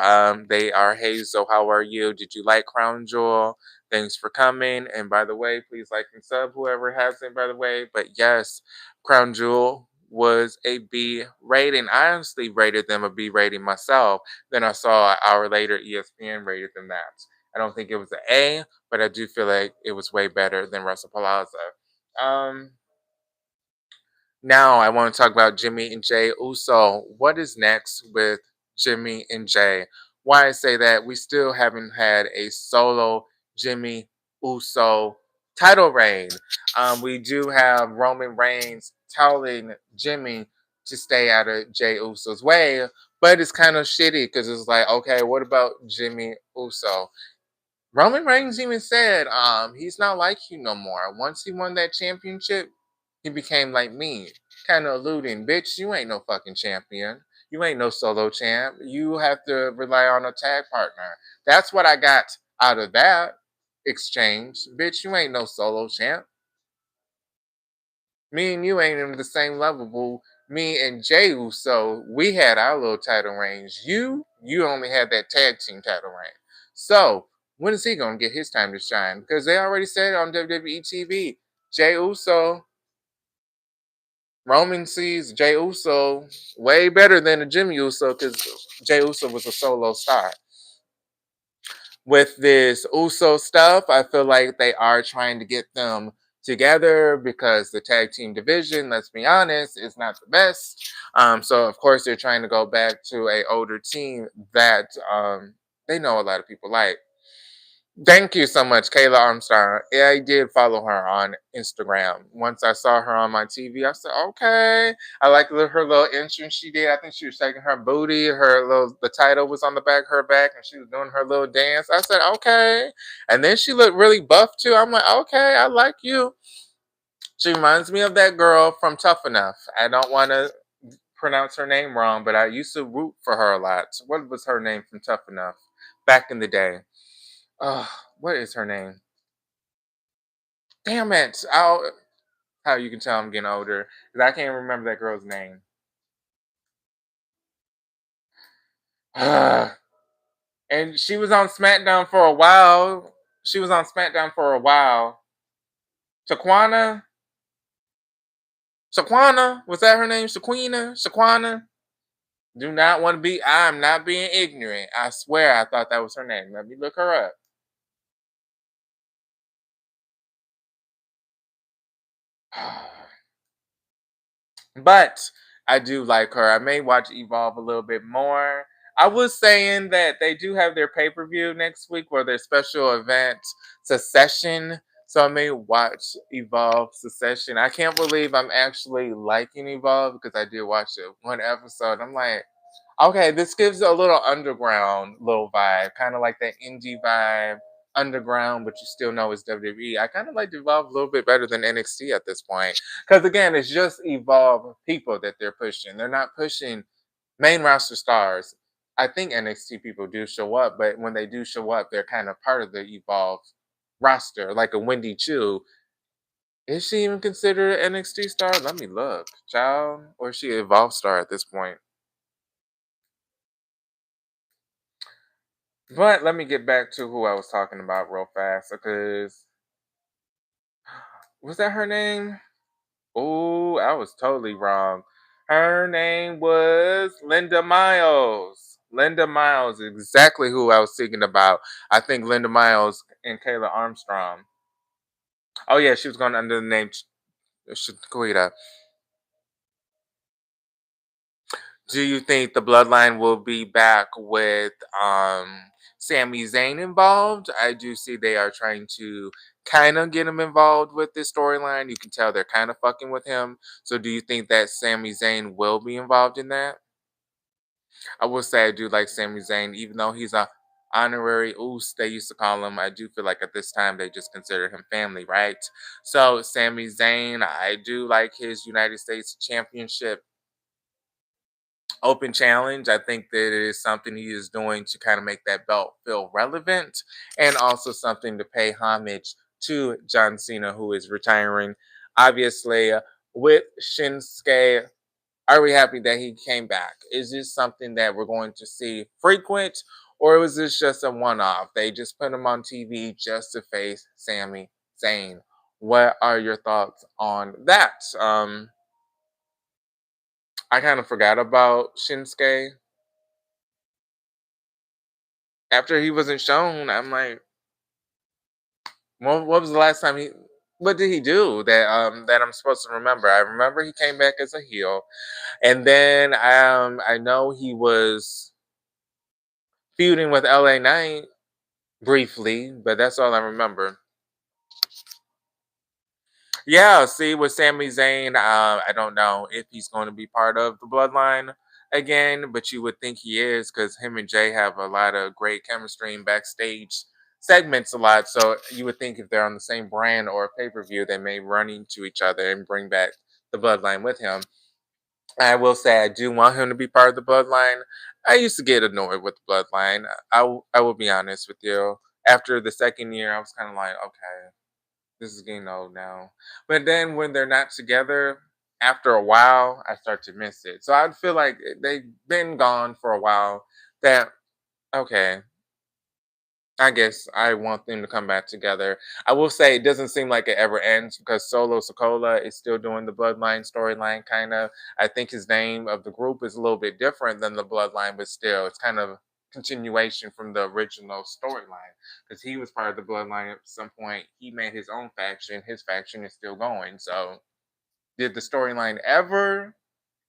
A: They are Hazel. How are you? Did you like Crown Jewel? Thanks for coming. And by the way, please like and sub whoever hasn't, by the way. But yes, Crown Jewel was a B rating. I honestly rated them a B rating myself. Then I saw an hour later ESPN rated them that. I don't think it was an A, but I do feel like it was way better than Russell Palazzo. Um, Now I want to talk about Jimmy and Jay Uso. What is next with Jimmy and Jay? Why I say that we still haven't had a solo Jimmy Uso title reign. We do have Roman Reigns telling Jimmy to stay out of Jay Uso's way, but it's kind of shitty because it's like, okay, what about Jimmy Uso? Roman Reigns even said, he's not like you no more. Once he won that championship, he became like me. Kind of alluding, bitch, you ain't no fucking champion. You ain't no solo champ. You have to rely on a tag partner. That's what I got out of that exchange. Bitch, you ain't no solo champ. Me and you ain't in the same level, boo. Me and Jay Uso, we had our little title range. You only had that tag team title range. So When is he gonna get his time to shine? Because they already said on WWE TV, Jay Uso, Roman sees Jay Uso way better than Jimmy Uso because Jay Uso was a solo star. With this Uso stuff, I feel like they are trying to get them together because the tag team division, let's be honest, is not the best. So of course they're trying to go back to a older team that they know a lot of people like. Thank you so much, Kayla Armstrong. Yeah, I did follow her on Instagram. Once I saw her on my TV, I said, okay. I like her little entrance she did. I think she was shaking her booty. The title was on the back of her back, and she was doing her little dance. I said, okay. And then she looked really buff too. I'm like, okay, I like you. She reminds me of that girl from Tough Enough. I don't want to pronounce her name wrong, but I used to root for her a lot. What was her name from Tough Enough back in the day? Oh, what is her name? Damn it! How you can tell I'm getting older because I can't remember that girl's name. And she was on SmackDown for a while. She was on SmackDown for a while. Shaquana, Shaquana, was that her name? Shaquana. Do not want to be. I'm not being ignorant. I swear, I thought that was her name. Let me look her up. But I do like her. I may watch Evolve a little bit more. I was saying that they do have their pay per view next week or their special event, Secession. So I may watch Evolve Secession. I can't believe I'm actually liking Evolve because I did watch it one episode. I'm like, okay, this gives a little underground little vibe, kind of like that indie vibe, underground, but you still know it's WWE. I kind of like Evolve a little bit better than NXT at this point, because again, it's just Evolve people that they're pushing. They're not pushing main roster stars. I think NXT people do show up, but when they do show up, they're kind of part of the Evolve roster, like a Wendy Chu. Is she even considered an NXT star? Let me look, child, or is she an Evolve star at this point? But let me get back to who I was talking about real fast because was that her name? Oh, I was totally wrong. Her name was Linda Miles. Linda Miles, exactly who I was thinking about. I think Linda Miles and Kayla Armstrong. Oh yeah, she was going under the name Shaquita. Do you think the bloodline will be back with Sami Zayn involved? I do see they are trying to kind of get him involved with this storyline. You can tell they're kind of fucking with him. So do you think that Sami Zayn will be involved in that? I will say I do like Sami Zayn, even though he's a honorary oos, they used to call him. I do feel like at this time they just consider him family, right? So Sami Zayn, I do like his United States Championship open challenge. I think that it is something he is doing to kind of make that belt feel relevant and also something to pay homage to John Cena, who is retiring. Obviously, with Shinsuke, are we happy that he came back? Is this something that we're going to see frequent, or was this just a one off? They just put him on TV just to face Sami Zayn. What are your thoughts on that? I kind of forgot about Shinsuke after he wasn't shown. I'm like, what was the last time he? What did he do that I'm supposed to remember? I remember he came back as a heel, and then I know he was feuding with LA Knight briefly, but that's all I remember. Yeah, see, with Sami Zayn, I don't know if he's going to be part of the Bloodline again, but you would think he is because him and Jay have a lot of great chemistry and backstage segments a lot. So you would think if they're on the same brand or pay per view, they may run into each other and bring back the Bloodline with him. I will say I do want him to be part of the Bloodline. I used to get annoyed with the Bloodline. I will be honest with you. After the second year, I was kind of like, okay, this is getting old now. But then when they're not together, after a while, I start to miss it. So I feel like they've been gone for a while. That okay, I guess I want them to come back together. I will say it doesn't seem like it ever ends because Solo Sokola is still doing the Bloodline storyline, kind of. I think his name of the group is a little bit different than the Bloodline, but still, it's kind of continuation from the original storyline because he was part of the Bloodline at some point. He made his own faction. His faction is still going. So, did the storyline ever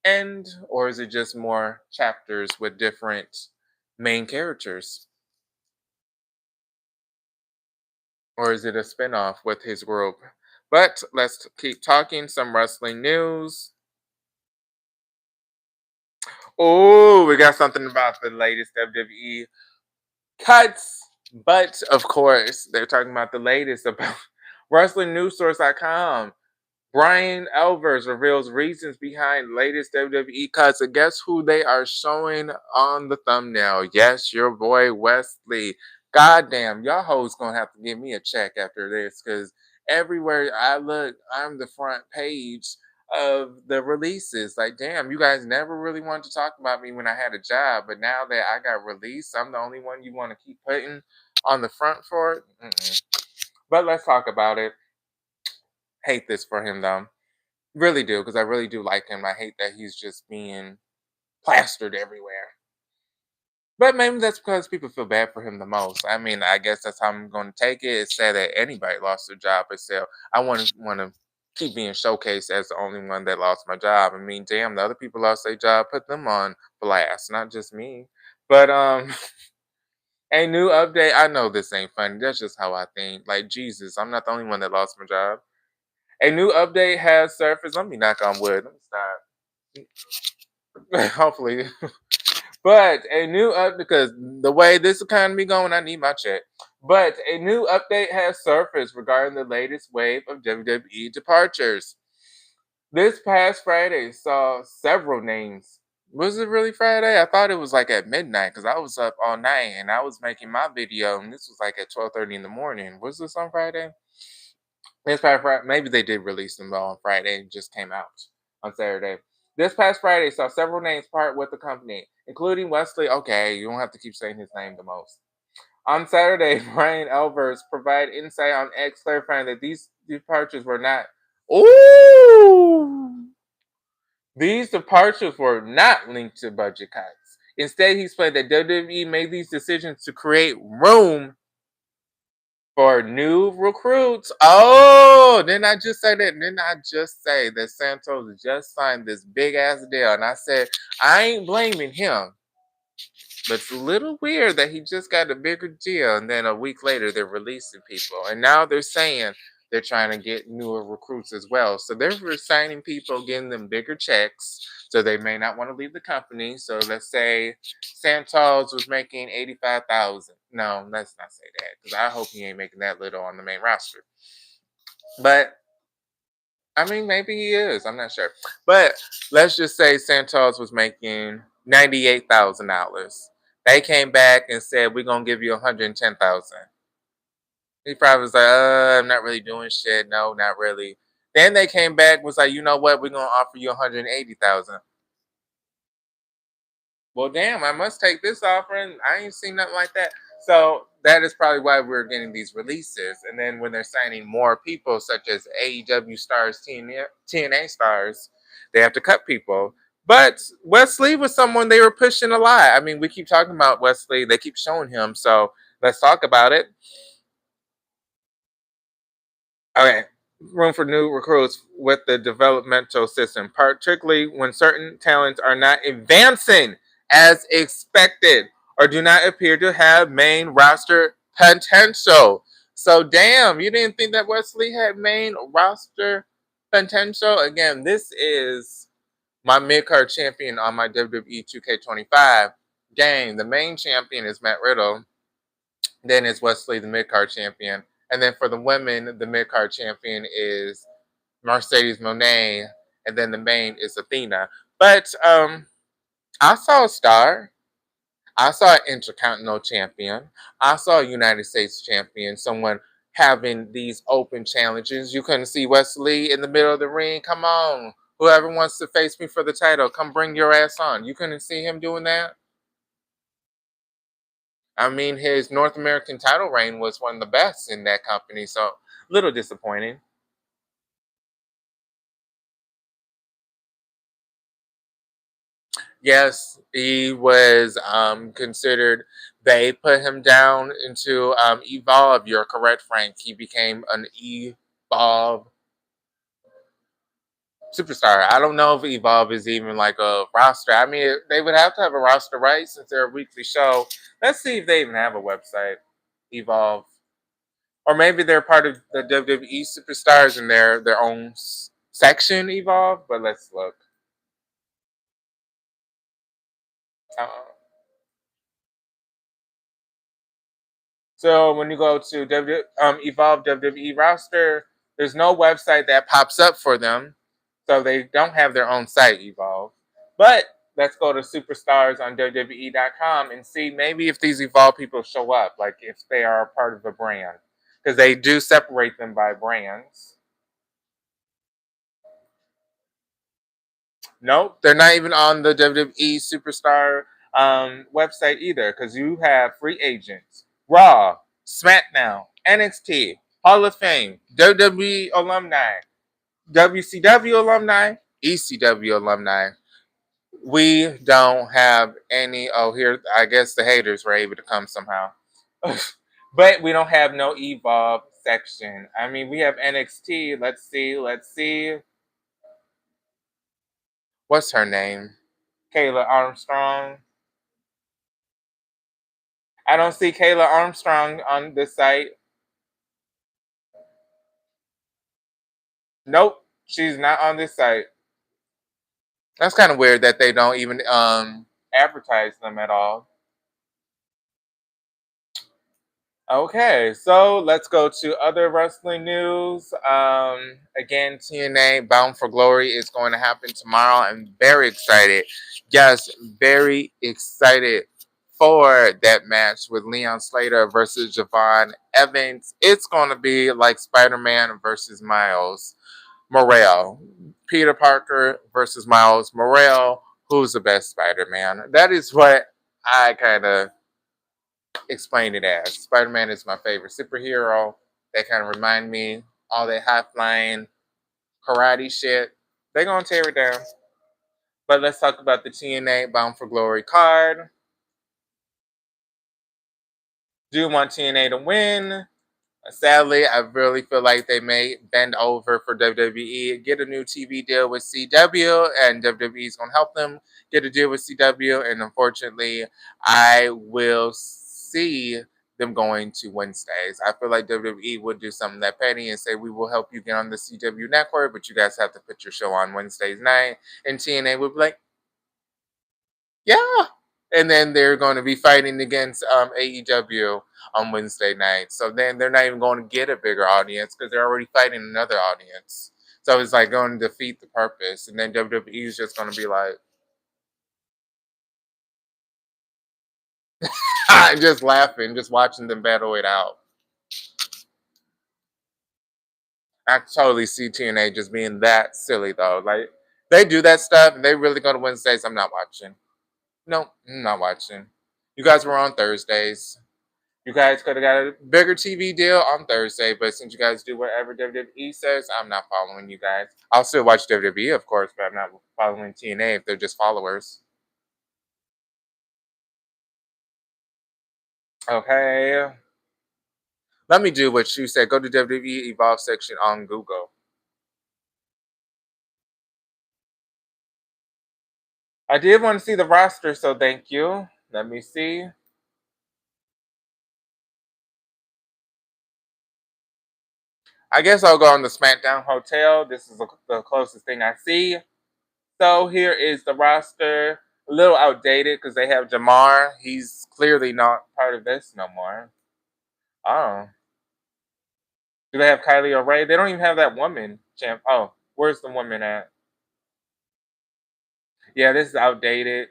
A: end, or is it just more chapters with different main characters? Or is it a spinoff with his group? But let's keep talking. Some wrestling news. Oh, we got something about the latest WWE cuts. But of course, they're talking about the latest about WrestlingNewsSource.com. Brian Elvers reveals reasons behind latest WWE cuts, and guess who they are showing on the thumbnail? Yes, your boy Wesley. Goddamn, y'all hoes gonna have to give me a check after this, because everywhere I look, I'm the front page of the releases. Like, damn, you guys never really wanted to talk about me when I had a job, but now that I got released, I'm the only one you want to keep putting on the front for it. Mm-mm. But let's talk about it. Hate this for him though. Really do, because I really do like him. I hate that he's just being plastered everywhere. But maybe that's because people feel bad for him the most. I mean, I guess that's how I'm going to take it. It's sad that anybody lost their job, but still, I want to keep being showcased as the only one that lost my job. I mean, damn, the other people lost their job, put them on blast, not just me. But a new update. I know this ain't funny. That's just how I think. Like Jesus, I'm not the only one that lost my job. A new update has surfaced. Let me knock on wood. Let me stop. Hopefully. But a new up because the way this economy going, I need my check. But a new update has surfaced regarding the latest wave of WWE departures. This past Friday saw several names. Was it really Friday? I thought it was like at midnight because I was up all night and I was making my video, and this was like at 12:30 in the morning. Was this on Friday? This past Friday, maybe they did release them on Friday and just came out on Saturday. This past Friday saw several names part with the company, including Wesley. Okay, you don't have to keep saying his name the most. On Saturday, Brian Elvers provided insight on X, clarifying that these departures were not. Ooh! These departures were not linked to budget cuts. Instead, he explained that WWE made these decisions to create room for new recruits. Oh, didn't I just say that? Didn't I just say that Santos just signed this big ass deal? And I said, I ain't blaming him. But it's a little weird that he just got a bigger deal and then a week later they're releasing people. And now they're saying they're trying to get newer recruits as well. So they're signing people, getting them bigger checks. So they may not want to leave the company. So let's say Santos was making 85,000. No, let's not say that because I hope he ain't making that little on the main roster. But I mean, maybe he is. I'm not sure. But let's just say Santos was making $98,000. They came back and said, "We're gonna give you 110,000." He probably was like, I'm not really doing shit. No, not really." Then they came back, was like, "You know what? We're gonna offer you 180,000." Well, damn, I must take this offer, and I ain't seen nothing like that. So that is probably why we're getting these releases. And then when they're signing more people, such as AEW stars, TNA stars, they have to cut people. But Wesley was someone they were pushing a lot. I mean, we keep talking about Wesley, they keep showing him. So let's talk about it. Okay, room for new recruits with the developmental system, particularly when certain talents are not advancing as expected or do not appear to have main roster potential. So, damn, you didn't think that Wesley had main roster potential? Again, this is my mid card champion on my WWE 2K25 game. The main champion is Matt Riddle. Then it's Wesley, the mid card champion. And then for the women, the mid card champion is Mercedes Monet. And then the main is Athena. But I saw a star. I saw an intercontinental champion. I saw a United States champion. Someone having these open challenges. You couldn't see Wesley in the middle of the ring. Come on. Whoever wants to face me for the title, come bring your ass on. You couldn't see him doing that? I mean, his North American title reign was one of the best in that company, so a little disappointing. Yes, he was considered. They put him down into Evolve. You're correct, Frank. He became an Evolve superstar. I don't know if Evolve is even like a roster. I mean, they would have to have a roster, right? Since they're a weekly show. Let's see if they even have a website. Evolve, or maybe they're part of the WWE superstars and they're their own section. Evolve, but let's look. Uh, So when you go to Evolve WWE roster, there's no website that pops up for them, so they don't have their own site. Evolve, but let's go to Superstars on WWE.com and see maybe if these Evolve people show up, like if they are a part of a brand, because they do separate them by brands. Nope, they're not even on the WWE Superstar website either, because you have free agents, Raw, SmackDown, NXT, Hall of Fame, WWE alumni, WCW alumni, ECW alumni. We don't have any. Oh, here, I guess the haters were able to come somehow. But we don't have no Evolve section. I mean, we have NXT. Let's see. Let's see. What's her name? Kayla Armstrong. I don't see Kayla Armstrong on this site. Nope, she's not on this site. That's kind of weird that they don't even advertise them at all. Okay, so let's go to other wrestling news. Again, TNA Bound for Glory is going to happen tomorrow. I'm very excited. Yes, very excited for that match with Leon Slater versus Javon Evans. It's going to be like Spider-Man versus Miles Morale. Peter Parker versus Miles Morale. Who's the best Spider-Man? That is what I kind of explain it as. Spider-Man is my favorite superhero. They kind of remind me all that high flying karate shit. They're gonna tear it down. But let's talk about the TNA Bound for Glory card. Do you want TNA to win? Sadly, I really feel like they may bend over for WWE, get a new TV deal with CW, and WWE is going to help them get a deal with CW. And unfortunately, I will see them going to Wednesdays. I feel like WWE would do something that petty and say, we will help you get on the CW network, but you guys have to put your show on Wednesdays night. And TNA would be like, yeah. And then they're going to be fighting against AEW on Wednesday night. So then they're not even going to get a bigger audience because they're already fighting another audience. So it's like going to defeat the purpose. And then WWE is just going to be like, just laughing, just watching them battle it out. I totally see TNA just being that silly though. Like they do that stuff and they really go to Wednesdays. I'm not watching. No, I'm not watching. You guys were on Thursdays. You guys could have got a bigger TV deal on Thursday, but since you guys do whatever WWE says, I'm not following you guys. I'll still watch WWE, of course, but I'm not following TNA if they're just followers. Okay. Let me do what you said. Go to WWE Evolve section on Google. I did want to see the roster, so thank you. Let me see. I guess I'll go on the SmackDown Hotel. This is the closest thing I see. So here is the roster. A little outdated because they have Jamar. He's clearly not part of this no more. Oh. Do they have Kylie O'Reilly? They don't even have that woman champ. Oh, where's the woman at? Yeah, this is outdated.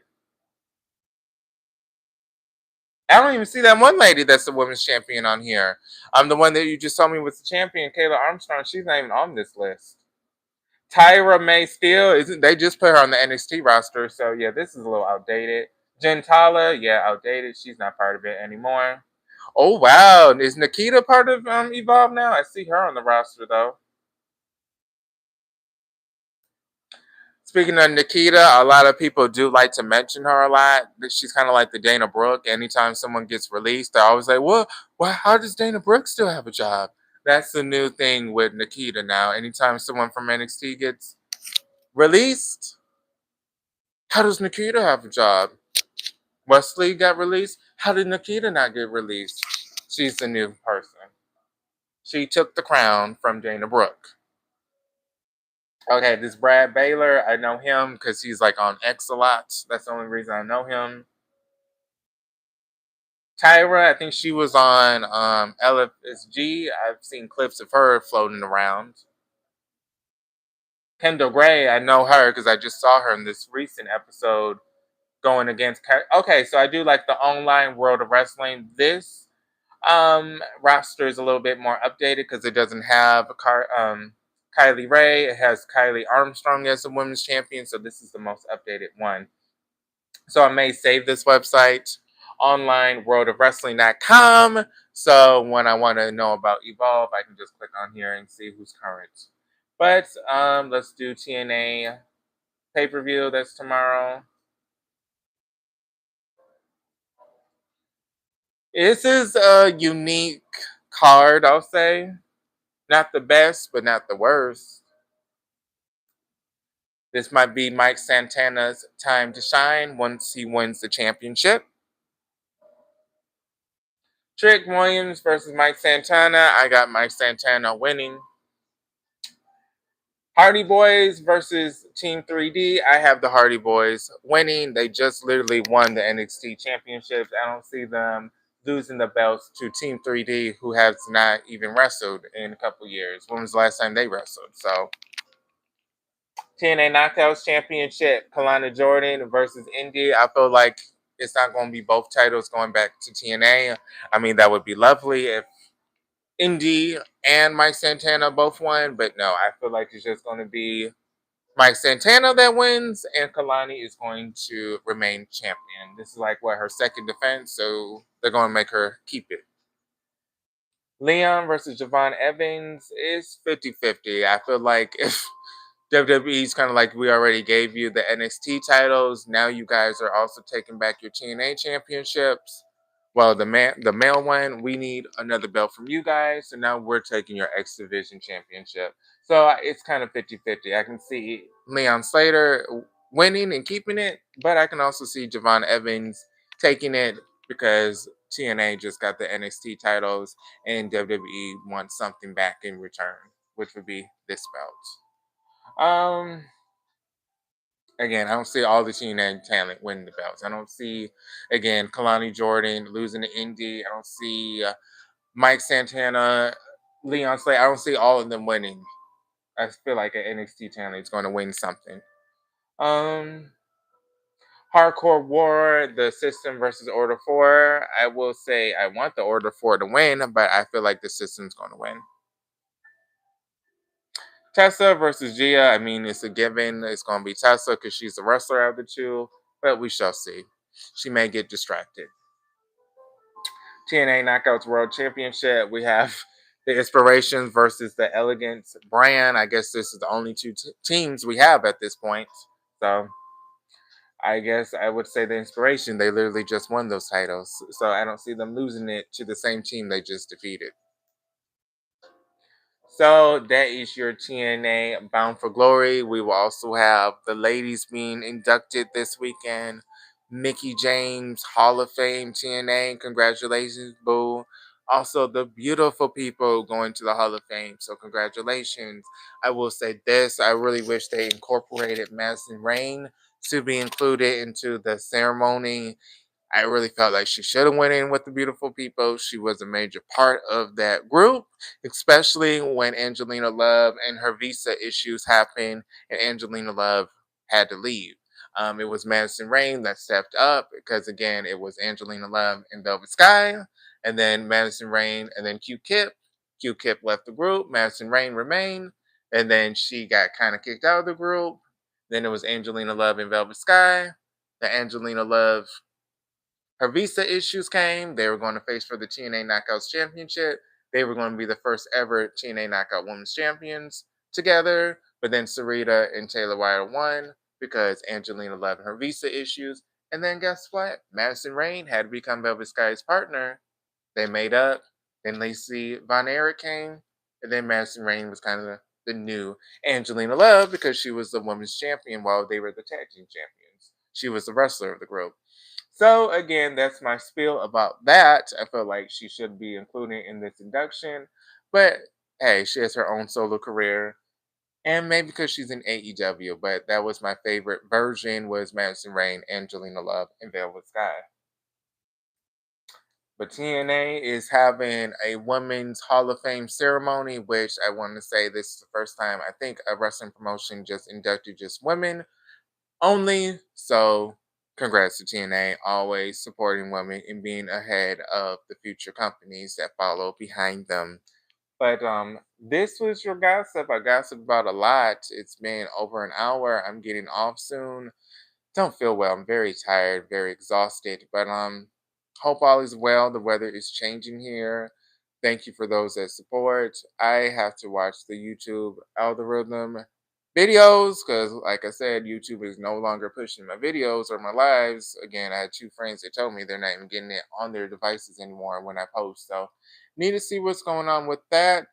A: I don't even see that one lady that's the women's champion on here. I'm the one that you just told me was the champion, Kayla Armstrong. She's not even on this list. Tyra May Steele isn't. They just put her on the NXT roster, so yeah, this is a little outdated. Gentala, yeah, outdated. She's not part of it anymore. Oh wow, is Nikita part of Evolve now? I see her on the roster though. Speaking of Nikita, a lot of people do like to mention her a lot. She's kind of like the Dana Brooke. Anytime someone gets released, they're always like, "Well, why? How does Dana Brooke still have a job?" That's the new thing with Nikita now. Anytime someone from NXT gets released, how does Nikita have a job? Wesley got released. How did Nikita not get released? She's the new person. She took the crown from Dana Brooke. Okay, this Brad Baylor, I know him because he's like on X a lot. That's the only reason I know him. Tyra, I think she was on LFSG. I've seen clips of her floating around. Kendall Gray, I know her because I just saw her in this recent episode going against. Okay, so I do like the online world of wrestling. This roster is a little bit more updated because it doesn't have Kylie Ray. It has Kylie Armstrong as the women's champion, so this is the most updated one. So I may save this website, onlineworldofwrestling.com. So when I want to know about Evolve, I can just click on here and see who's current. But let's do TNA pay-per-view. That's tomorrow. This is a unique card, I'll say. Not the best, but not the worst. This might be Mike Santana's time to shine once he wins the championship. Trick Williams versus Mike Santana. I got Mike Santana winning. Hardy Boys versus Team 3D. I have the Hardy Boys winning. They just literally won the NXT championships. I don't see them losing the belts to Team 3D, who has not even wrestled in a couple years. When was the last time they wrestled? So TNA Knockouts Championship, Kalana Jordan versus Indy. I feel like it's not going to be both titles going back to TNA. I mean, that would be lovely if Indy and Mike Santana both won, but no, I feel like it's just going to be Mike Santana that wins, and Kalani is going to remain champion. This is like what her second defense, so they're going to make her keep it. Leon versus Javon Evans is 50-50. I feel like if WWE's kind of like, we already gave you the NXT titles, now you guys are also taking back your TNA championships. Well, the male one, we need another belt from you guys, so now we're taking your X Division championship. So it's kind of 50-50. I can see Leon Slater winning and keeping it, but I can also see Javon Evans taking it because TNA just got the NXT titles and WWE wants something back in return, which would be this belt. Again, I don't see all the TNA talent winning the belts. I don't see, again, Kalani Jordan losing to Indy. I don't see Mike Santana, Leon Slay. I don't see all of them winning. I feel like an NXT talent is going to win something. Um, Hardcore War, the System versus Order 4. I will say I want the Order 4 to win, but I feel like the System's going to win. Tessa versus Gia, I mean, it's a given. It's going to be Tessa because she's the wrestler of the two, but we shall see. She may get distracted. TNA Knockouts World Championship, we have the Inspirations versus the Elegance brand. I guess this is the only two teams we have at this point. So I guess I would say the Inspiration, they literally just won those titles. So I don't see them losing it to the same team they just defeated. So that is your TNA Bound for Glory. We will also have the ladies being inducted this weekend. Mickey James, Hall of Fame TNA. Congratulations, boo. Also, the beautiful people going to the Hall of Fame. So, congratulations. I will say this. I really wish they incorporated Madison Rain to be included into the ceremony. I really felt like she should have went in with the beautiful people. She was a major part of that group, especially when Angelina Love and her visa issues happened and Angelina Love had to leave. It was Madison Rain that stepped up because, again, it was Angelina Love and Velvet Sky, and then Madison Rain, and then Q Kip. Q Kip left the group. Madison Rain remained, and then she got kind of kicked out of the group. Then it was Angelina Love and Velvet Sky. The Angelina Love her visa issues came. They were going to face for the TNA Knockouts Championship. They were going to be the first ever TNA Knockout Women's Champions together. But then Sarita and Taylor Wilder won because Angelina Love and her visa issues. And then guess what? Madison Rayne had to become Velvet Sky's partner. They made up. Then Lacey Von Erich came. And then Madison Rayne was kind of the new Angelina Love because she was the women's champion while they were the tag team champions. She was the wrestler of the group. So again, that's my spiel about that. I feel like she should be included in this induction. But hey, she has her own solo career. And maybe because she's in AEW, but that was my favorite version was Madison Rayne, Angelina Love, and Velvet Sky. But TNA is having a women's Hall of Fame ceremony, which I want to say this is the first time I think a wrestling promotion just inducted just women only. So congrats to TNA, always supporting women and being ahead of the future companies that follow behind them. But this was your gossip. I gossiped about a lot. It's been over an hour. I'm getting off soon. Don't feel well. I'm very tired, very exhausted. But hope all is well. The weather is changing here. Thank you for those that support. I have to watch the YouTube algorithm videos because, like I said, YouTube is no longer pushing my videos or my lives. Again, I had two friends that told me they're not even getting it on their devices anymore when I post. So, need to see what's going on with that.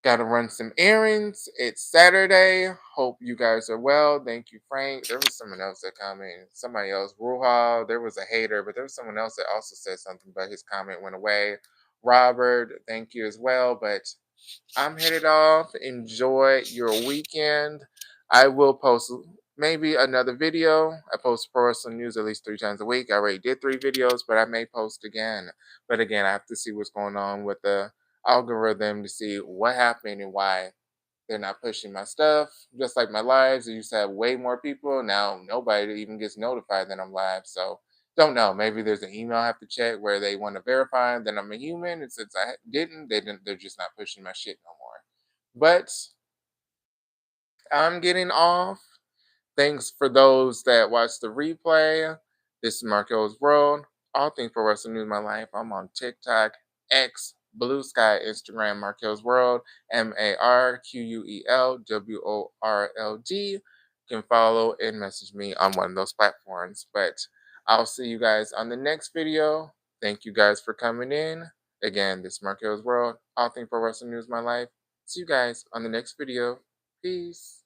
A: Got to run some errands. It's Saturday. Hope you guys are well. Thank you, Frank. There was someone else that commented. Somebody else. Ruha. There was a hater, but there was someone else that also said something, but his comment went away. Robert, thank you as well. But I'm headed off. Enjoy your weekend. I will post maybe another video. I post pro wrestling news at least 3 times a week. I already did 3 videos, but I may post again. But again, I have to see what's going on with the algorithm to see what happened and why they're not pushing my stuff. Just like my lives, I used to have way more people. Now nobody even gets notified that I'm live. So don't know. Maybe there's an email I have to check where they want to verify that I'm a human. And since I didn't, they're just not pushing my shit no more. But I'm getting off. Thanks for those that watched the replay. This is Marquel's World. All things for wrestling news in my life. I'm on TikTok, X, Blue Sky, Instagram, Marquel's World, MarQuelWorld. You can follow and message me on one of those platforms. But I'll see you guys on the next video. Thank you guys for coming in. Again, this is Marquel's World. All things for wrestling news in my life. See you guys on the next video. Peace.